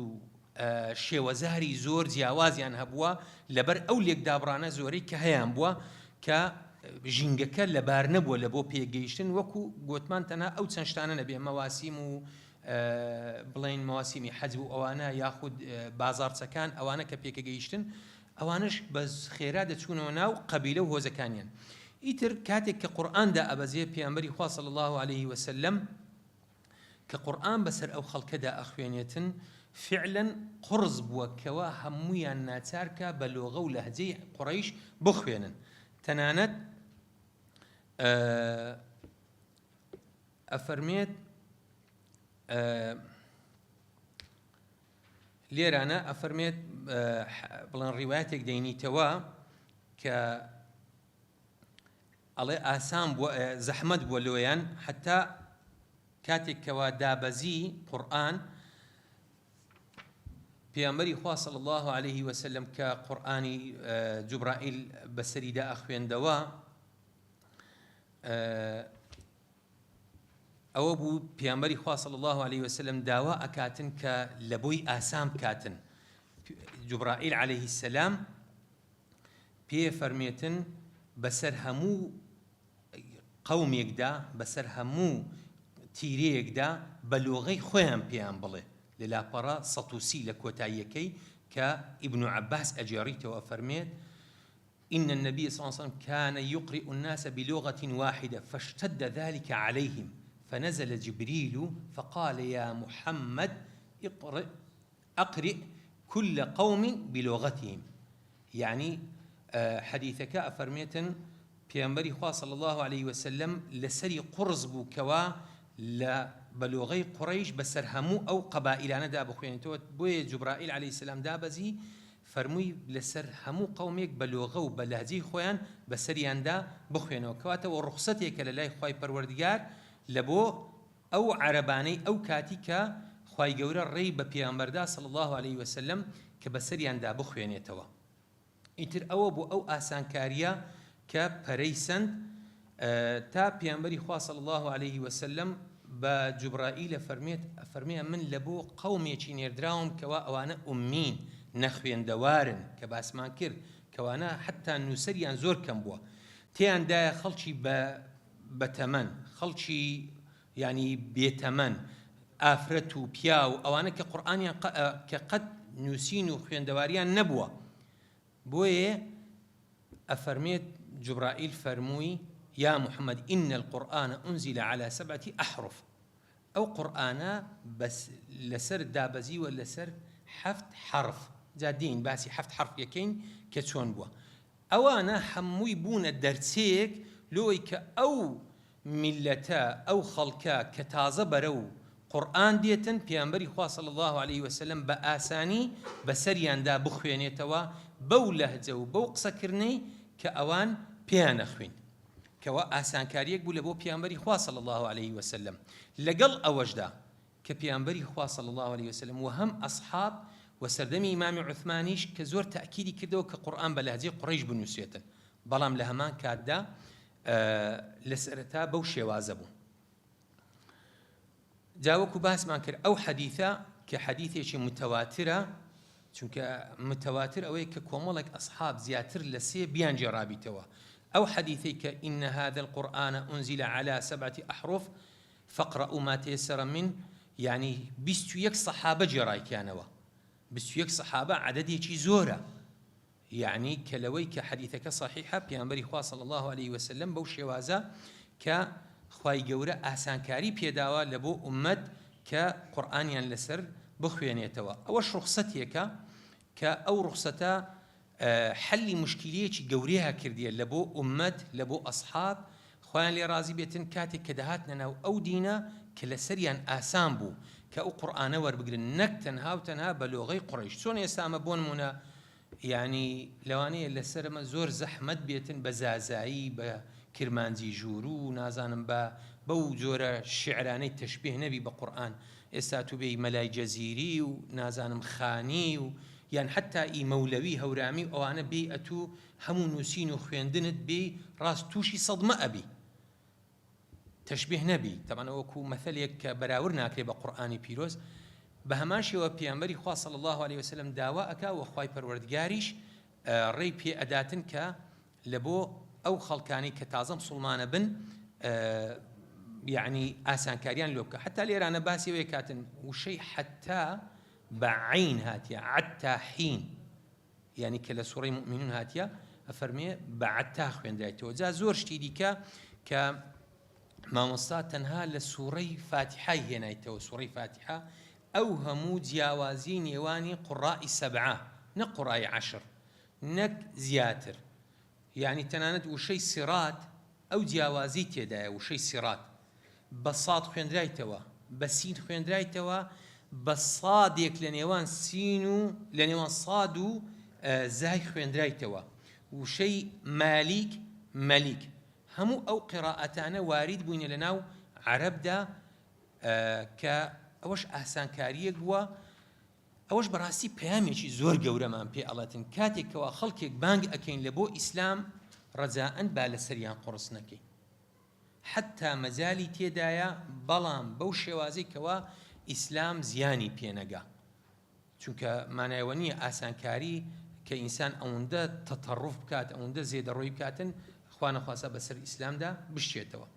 شێوەزاری زۆر جیاوازیان هەبووە لەبەر ئەو لێکدابڕانە زۆرەی کە هەیان بووە کە ژینگەکە لەبار نەبووە لە بۆ پێگەیشتن وەکو گوتمان تەنها ئەو چەند شتانە نەبێ مەواسیم و بڵین مەواسیمی حەج و ئەوانە یاخود بازارچەکان ئەوانە کە پێکەگەیشتن ئەوانش بە خێرا دەچوونەوە ناو قەبیلە و هۆزەکانیان ئیتر کاتێک کە قورئان دائەبەزێ پێغەمبەری خوا صلی الله عليه وسلم کە قورئان بەسەر ئەو خەڵکەدا ئەخوێنێتن فعلا قرز بووە کەوا هەموویان ناچارکە بە لۆغە و لەهجەی قوڕەیش بخوێنن تەنانەت ئەفەرمێت لێرانە ئەفەرمێت بڵێن ڕیوایەتێک دەینیتەوە کە ئەڵێ ئاسان بووە زەحمەت بووە لۆیان حتا کاتێک کەوا دابەزی قورئان پێغەمبەری خوا صلی الله عليه وسلم کە قورئانی جوبرائیل بەسەریدا ئەخوێندەوە ئەوە بوو پێغەمبەری خوا صلی الله عليه وسلم داوا ئەکاتن کە لە بۆی ئاسان بکاتن جوبرائیل عليه السلام پێ فەرمێتن بەسەر هەموو قەومێکدا بەسەر هەموو تیرەیەکدا بە لۆغەی خۆیان پێیان بڵێ لە لاپەڕە 130 لە کۆتاییەکەی کە ئیبن عەباس ئەجێڕیتەوە فەرمێت إن النبي صلى الله عليه وسلم كان يقرئ الناس بلغة واحدة فاشتد ذلك عليهم فنزل جبريل فقال يا محمد أقرئ كل قوم بلغتهم يعني حديثك أفرميتن پیامبری خوا صلی الله علیه وسلم لسری قرز بو کوا لبلوغی قریش بسر همو او قبائلانه دا بخوین تو بوی جبرائیل علیه السلام دا بزی فرموی لسر همو قومێک بلوغه و بلهجی خویان بسریان دا بخوینو کواته و رخصتی که لای خوای پروردگار لبو او عربانی او کاتی که خوای گەورە ڕێی بە پێغەمبەردا صلی الله علیه وسلم کە بەسەریاندا بخوێنێتەوە ئیتر ئەوە بۆ ئەو ئاسانکاریە کە پەرەیسەند تا پێغەمبەری خوا صلی الله علیه وسلم بە جوبرائیل فەرمێ من لە بۆ قەومێکی نێردراوم کەوا ئەوانە ئومین نەخوێندەوارن کە باسمان کرد کەوانە حتا نووسەریان زۆر کەم بووە تێیاندایە خەڵکی بەتەمەن خەڵکی ینی بێتەمەن ئافرەت و پیا و ئەوانە کە قورئانیان کە قەت نووسین و خوێندەواریان نەبووە بۆیە ئەفەرمێت جبرائیل فەرمووی يا محمد إن القرآن أنزل على 7 أحرف أو قرآن بس لسر دابزي ولا سر 7 حرف جادين باسي 7 حرف يكين كتشون بوا أوانا حموي بونا درسيك لويك أو ملتا أو خلقا كتازة برو قرآن ديتن پیامبری خوا صلی الله عليه وسلم بآساني بسريان دا بخوينيتوا بو لهجه و بو قسەکردنەی کە ئەوان پێیان نەخوین کەوا ئاسانکاریەک بوو لە بۆ پێغەمبەری خوا صلی الله عليه وسلم لەگەڵ ئەوەشدا کە پێغەمبەری خوا صلی الله عليه وسلم و هەم ئەصحاب و سەردەمی ئیمامی عوثمانیش کە زۆر تەئکیدی کردەوە کە قورئان بە لەهجەی قوڕەیش بنووسێتن بەڵام لە هەمان کاتدا لە سەرەتا بەو شێوازە بوو. جا وەکو باسمان کرد ئەو حەدیثە کە حەدیثێکی متەواترە چونکە متەواتر ئەوەیە کە کۆمەڵێک ئەصحاب زیاتر لە سێ بیان جێڕابیتەوە. ئەو حەدیثەی کە ئین هذا القورآن أنزل على 7 أحرف فاقرأوا ما تيسر منه يعني 21 سەحابە جێڕایکیانەوە 21 سەحابە عەدەدێکی زۆرە يعني كلوي كحديثك صحيحة بيانبري خوا صلى الله عليه وسلم بو شوازة كخواي جورة أحسان كاري بيداوا لبو أمد كقرآنيا لسر بخوانيتوا أوش رخصتك كأو رخصتا حل مشكلية جوريها كردية لبو أمد لبو أصحاب خوان لي رازي بيتن كاتي كدهاتنا أو دينا كلسريان آسان بو كأو قرآن وربقل نك تنها وتنها بلوغي قريش سون يسام بون منا يعني لوانەیە لەسەرمە زۆر زەحمەت بێتن بە زازایی بە کرمانجی ژوور و نازانم بەو جۆرە شعرانەی تەشبیه نەبی بە قورئان ئێستا تو بێی مەلای جەزیری و نازانم خانی و یان حتا ئی مەولەوی هەورامی ئەوانە بێ ئەتوو هەموو نووسین و خوێندنت بێ ڕاست تووشی سەدمە ئەبی تەشبیه نەبی تەمەنە وەکو مەثەلێک کە بەراورد ناکرێ بە قورئانی پیرۆز بە هەمان شێوە پێغەمبەری خوا صلی الله عليه وسلم داوا ئەکا و خوای پەروەردگاریش ڕێی پێ ئەداتن کە لە بۆ ئەو خەڵکانی کە تازە موسڵمانە بن یعنی ئاسانکاریان لێ بکە حتا لێرانە باسی ئەوەیە کاتن وشەی حتا بە عین هاتیە عەتا حین یعنی کە لە سوورەی موئمنون هاتیە ئەفەرمێ بە عەتا خوێندرایەوە جا زۆر شتی دیکە کە مامۆستا تەنها لە سوورەی فاتحای هێنایەوە سوورەی فاتحە ئەو هەموو جیاوازی نێوانی قوڕائی سەبعە نە قوڕائی عەشر نەک زیاتر یعنی تەنانەت وشەی سیرات ئەو جیاوازی تێدایە وشەی سیرات بە ساد خوێندرایتەوە بە سین خوێندرایتەوە بە سادێک لە نێوان سین و لە نێوان ساد و زای خوێندرایتەوە وشەی مالیک مەلیک هەموو ئەو قیراءەتانە وارد بووینە لە ناو عەرەبدا کە ئەوەش ئاسانکاریەک بووە ئەوەش بەڕاستی پەیامێکی زۆر گەورەمان پێ ئەڵێتن کاتێکەوە خەڵکێک بانگ ئەکەین لە بۆ ئیسلام ڕەجاءەن با لەسەریان قورس نەکەین حتا مەجالی تێدایە بەڵام بەو شێوازەیەکەوە ئیسلام زیانی پێنەگا چونکە مانایەوە نییە ئاسانکاری کە ئینسان ئەوەندە تەتەڕف بکات ئەوەندە زێدەڕۆی بکاتن خوا نەخواسە بەسەر ئیسلامدا بشتێتەوە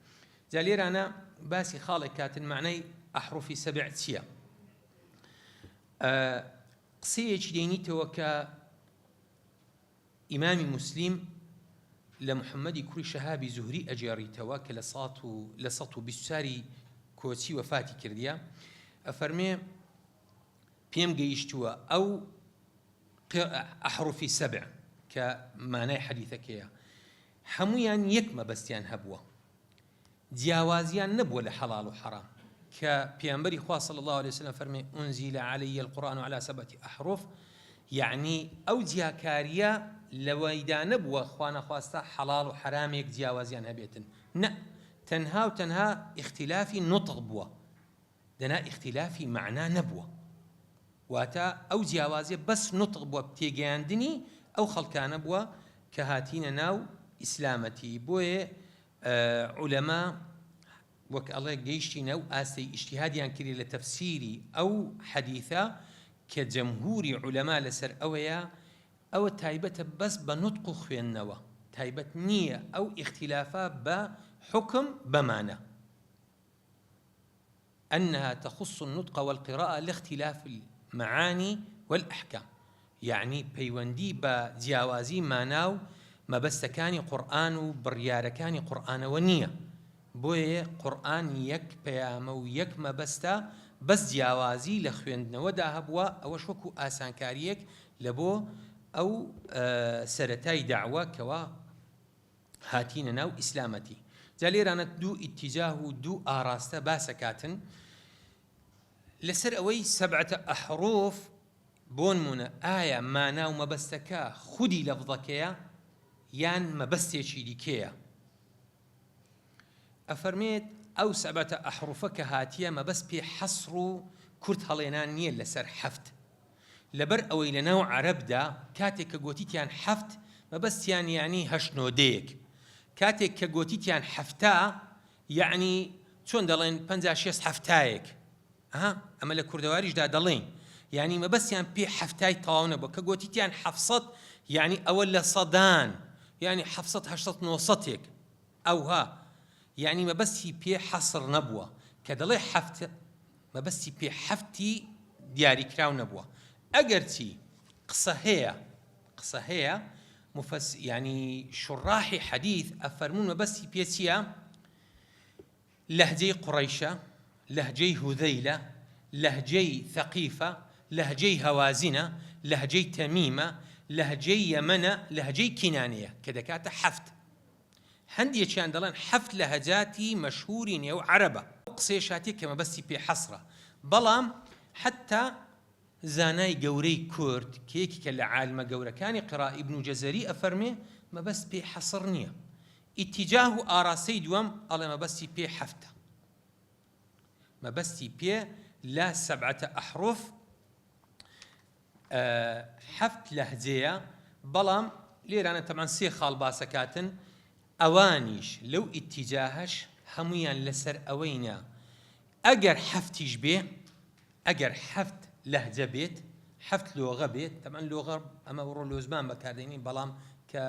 جا لێرانە باسی خاڵێک کاتن معنای ئەحروفی سەبع چییە؟ قسەیەکی دێنیتەوە کە ئیمامی موسلیم لە محەممەدی کوڕی شەهابی زوهری ئەجێڕیتەوە کە لە 124 کۆچی وەفاتی کردیە ئەفەرمێ پێم گەیشتووە ئەو ئەحروفی سەبع کە مانای حەدیثەکەیە هەمویان یەک مەبەستیان هەبووە جیاوازیان نەبووە لە حەڵاڵ و حەرام كبيانبري خوا صلى الله عليه وسلم فرمي أنزل علي القرآن على 7 أحرف يعني أو جياكاريا لويدا نبوة خوانا خواستا حلال وحراميك جياوازيان هبيتن نا تنها وتنها اختلافي نطق بوا دنا اختلافي معنى نبوة واتا أو جياوازي بس نطق بوا بتيجاندني أو خلقان بوا كهاتين ناو إسلامتي بوي علماء وەک ئەڵێ گەیشتینە و ئاستی ئیجتیهادیان کردی لە تەفسیری ئەو حەدیثە کە جەمهوری عولەما لەسەر ئەوەیە ئەوە تایبەتە بەس بە نوتق و خوێندنەوە تایبەت نییە ئەو ئیختلافە بە حکم بەمانە أنها تخص النطق والقراءة لاختلاف المعاني والأحكام يعني پەیوەندی بە جیاوازی ماناو مەبەستەکانی قورئان و بڕیارەکانی قورئانەوە نییە بۆیە قورئان یەک پەیامە و یەک مەبەستە بەس جیاوازی لە خوێندنەوەدا هەبووە ئەوەش وەکو ئاسانکاریەک لە بۆ ئەو سەرەتای داعوە کەوا هاتینە ناو ئیسلامەتی جا لێرانە دوو ئیتیجاه و دوو ئاراستە باسەکاتن لەسەر ئەوەی 7 ئەحروف بۆ نمونە ئایا مانا و مەبەستەکە خودی لەفظەکەیە یان مەبەستێکی دیکەیە ئەفەرمێت ئەو سەبعە ئەحروفە کە هاتیە مەبەست پێ حەسر و کورت هەڵێنان نییە لەسەر حەفت لەبەر ئەوەی لە ناو عەرەبدا کاتێک کە گوتیتیان حەفت مەبەستیان یعنی هەشتنۆدەیەک کاتێک کە گوتیتیان حەفتە یعنی چۆن دەڵێن 56 هەفتایەک ئەمە لە کوردەواریشدا دەڵێن یعنی مەبەستیان پێ هەفتای تەواو نەبووە کە گوتیتیان 700 یعنی ئەوە لە سەدان یعنی 700 800 900 ئەوها یعنی مەبەستی پێ حەسر نەبووە کە دەڵێ حەفت مەبەستی پێ حەفتی دیاریکراو نەبووە ئەگەر چی قسە هەیە يعني شراحی حەدیث ئەفەرمون مەبەستی پێ چییە لەهجەی قوڕەیشە لەهجەی هوذەیلە لەهجەی ثەقیفە لەهجەی هەوازینە لەهجەی تەمیمە لەهجەی یەمەنە لەهجەی کینانەیە کە دەکاتە حەفت هەندێکیان دەڵێن حەفت لەهجاتی مەشهوری نێو عەرەبە قسەی شاتی کە مەبەستی پێ حەسرە بەڵام حتا زانای گەورەی کورد کە یەکێکە لە عالمە گەورەکانی قیراء ئیبن جەزەری ئەفەرمێ مەبەست پێ حەسر نییە ئیتیجاه و ئاراستەی دووەم ئەڵێ مەبەستی پێ حەفتە مەبەستی پێ لە سەبعە ئەحروف حەفت لەهجەیە بەڵام لێرانە تەمان سێ خاڵ باسەکاتن ئەوانیش لەو ئیتیجاهەش هەمویان لەسەر ئەوەینە ئەگەر حەفتیش بێ ئەگەر حەفت لەهجە بێت حەفت لۆغە بێت تەمان لۆغە ئەمە ڕۆ لۆزبان بەکاردێنین بەڵام کە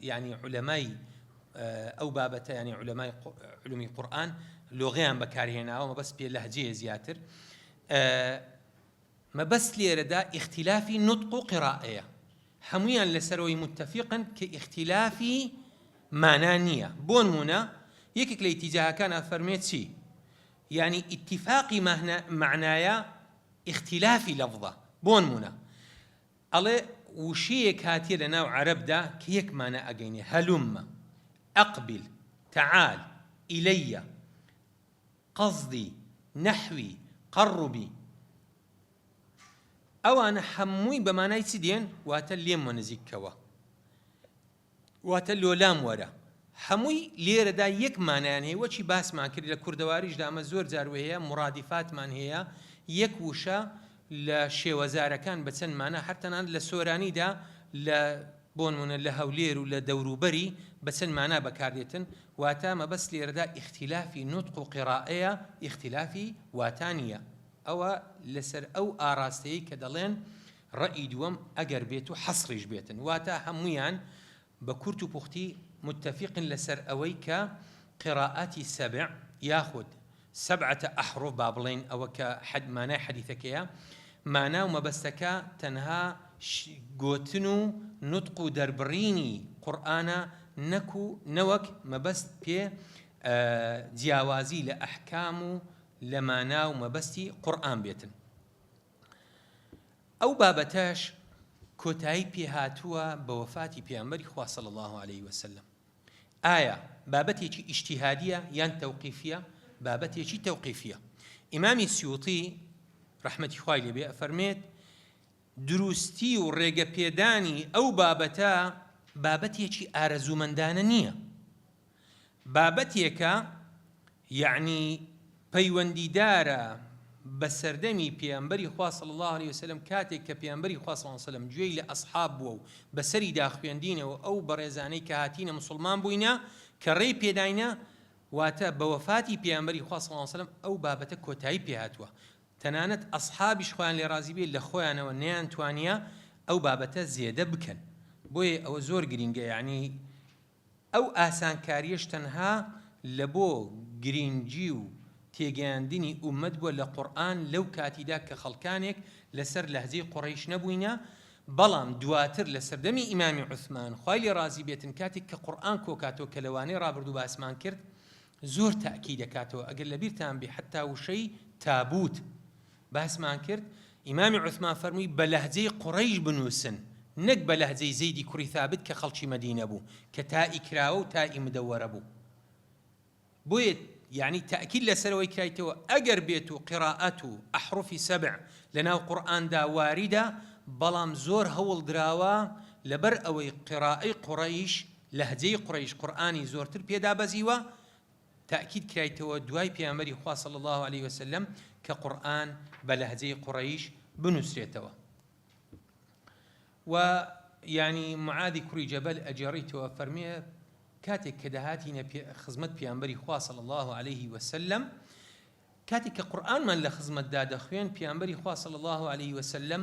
یعنی عولەمای ئەو بابەتە یعنی عولەمای علومی قورئان لۆغەیان بەکارهێناوە مەبەست پێ لەهجەیە زیاتر مەبەست لێرەدا ئیختیلافی نوتق و قیراءەیە هەمویان لەسەرەوەی متفقن کە ئیختیلافی مانا نییە بۆ نمونە یەکێک لە ئیتیجاهەکان ئەفەرمێت چی یعنی ئیتیفاقی معنایە اختلافی لەفظە بۆ نمونە ئەڵێ وشەیەک هاتیە لە ناو عەرەبدا کە یەک مانە ئەگەینێ هەلومە ئەقبل تعال ئیلەیە قەزدی نەحوی قەڕوبی ئەوانە هەمووی بە مانای چی دێن واتە لێم وەنزیکەوە واتە لۆلام وەرە هەمووی لێرەدا یەک مانایان هەیە وەچی باسمان کرد لە کوردەواریشدا ئەمە زۆر جار هەیە مرادیفاتمان هەیە یەک وشە لە شێوەزارەکان بە چەند مانە هەرتەنان لە سۆرانیدا لە بۆ نمونە لە هەولێر و لە دەوروبەری بە چەند مانا بەکاردێتن واتە مەبەست لێرەدا ئیختیلافی نوتق و قیراءەیە ئیختیلافی واتانیە ئەوە لەسەر ئەو ئاراستەیە کە دەڵێن ڕەئی دووەم ئەگەر بێت و حەسریش بێتن واتە هەمویان بە کورت و پوختی متفقن لەسەر ئەوەی کە قیراءاتی سەبع یاخود سەبعە ئەحروف با بڵێن ئەوە کە مانای حەدیثەکەیە مانا و مەبەستەکە تەنها گۆتن و نوتق و دەربڕینی قورئانە نەوەک مەبەست پێ جیاوازی لە ئەحکام و لە مانا و مەبەستی قورئان بێتن ئەو بابەتەش کۆتایی پێهاتووە بە وەفاتی پێغەمبەری خوا صلی الله علیه وسلم ئایا بابەتێکی ئیجتیهادیە یان تەوقیفیە بابەتێکی تەوقیفیە ئیمامی سیوطی ڕەحمەتی خوای لێبێ ئەفەرمێت دروستی و ڕێگەپێدانی ئەو بابەتە بابەتێکی ئارەزوومەندانە نییە بابەتێکە یعنی پەیوەندیدارە بە سەردەمی پێغەمبەری خوا صلی الله علیه وسلم کاتێک کە پێغەمبەری خوا صلی الله علیه وسلم گوێی لە ئەصحاب بووە و بەسەری داخوێندینەوە ئەو بەڕێزانەی کە هاتینە موسڵمان بووینە کە ڕێی پێداینە واتە بە وەفاتی پێغەمبەری خوا صلی الله علیه وسلم ئەو بابەتە کۆتایی پێهاتووە تەنانەت ئەصحابیش خۆیان لێ ڕازی بێت لە خۆیانەوە نەیانتوانیە ئەو بابەتە زێدە بکەن بۆیە ئەوە زۆر گرینگە یعنی ئەو ئاسانکاریەش تەنها لە بۆ گرینگی و تێگەیاندنی ئومەت بووە لە قورئان لەو کاتیدا کە خەڵکانێک لەسەر لەهجەی قوڕەیش نەبووینە بەڵام دواتر لە سەردەمی ئیمامی عوثمان خوای لێ ڕازی بێتن کاتێک کە قورئان کۆکاتەوە کە لەوانەی ڕابردوو باسمان کرد زۆر تاکید دەکاتەوە ئەگەر لەبیرتان بێ حتا وشەی تابوت باسمان کرد ئیمامی عوثمان فەرمووی بە لەهجەی قوڕەیش بنووسن نەک بە لەهجەی زەیدی کوڕی ثابت کە خەڵکی مەدینە بوو کە تائی کراوە و تائی مدەوەرە بوو بۆیە يعني تأكيد لسروي كايتو أجر بيتو قراءته أحرف سبع لنا القرآن دا واردة بلام زور هول دراوا لبر أوي قراءة قريش لهجي قريش قرآني زور تربية دا بزيوة تأكيد كرايتەوە دوای پێغەمبەری خوا صلی الله عليه وسلم کە قورئان بە لەهجەی قوڕەیش بنووسرێتەوە. و يعني معاذ کوڕی جەبەل ئەجێڕیتەوە فەرمێ کاتێک کە دەهاتینە خزمەت پێغەمبەری خوا صلی الله عليه وسلم، کاتێک کە قورئانمان لە خزمەتدا دەخوێن پێغەمبەری خوا صلی الله عليه وسلم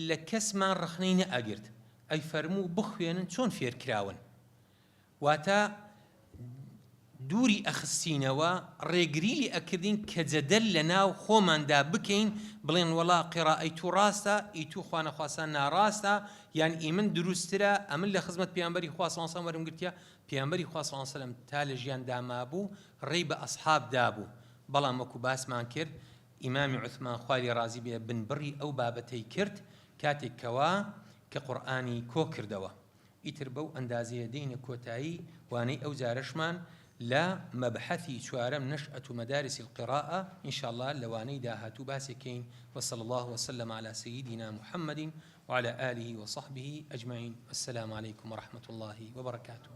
لە کەسمان ڕخنەی نەئەگرت، ئەی فەرموو بخوێنن چۆن فێرکراون، واتە دووری ئەخستینەوە ڕێگری لێ ئەکردین کە جەدەل لە ناو خۆماندا بکەین بڵێن وەڵا قیرائەی تو ڕاستە ئیتو خوانەخواسان ناڕاستە یان ئیمن دروسترە ئەمن لە خزمەت پێغەمبەری خوا صلی الله علیه و سلم وەرمگرتیا. پێغەمبەری خوا صلی الله علیه و سلم تا لە ژیاندا مابوو ڕێی بە ئەسحاب دابوو، بەڵام وەکو باسمان کرد ئیمامی عوثمان خوای ڕازی بێ بنبڕی ئەو بابەتەی کرد کاتێکەوە کە قورئانی کۆ کردەوە. ئیتر بەو ئەندازەیە دێینە کۆتایی وانەی ئەو جارەشمان لا مبحثي شوارم نشأة مدارس القراءة إن شاء الله لواني داهاتو باسكين. وصلى الله وسلم على سيدنا محمد وعلى آله وصحبه أجمعين. والسلام عليكم ورحمة الله وبركاته.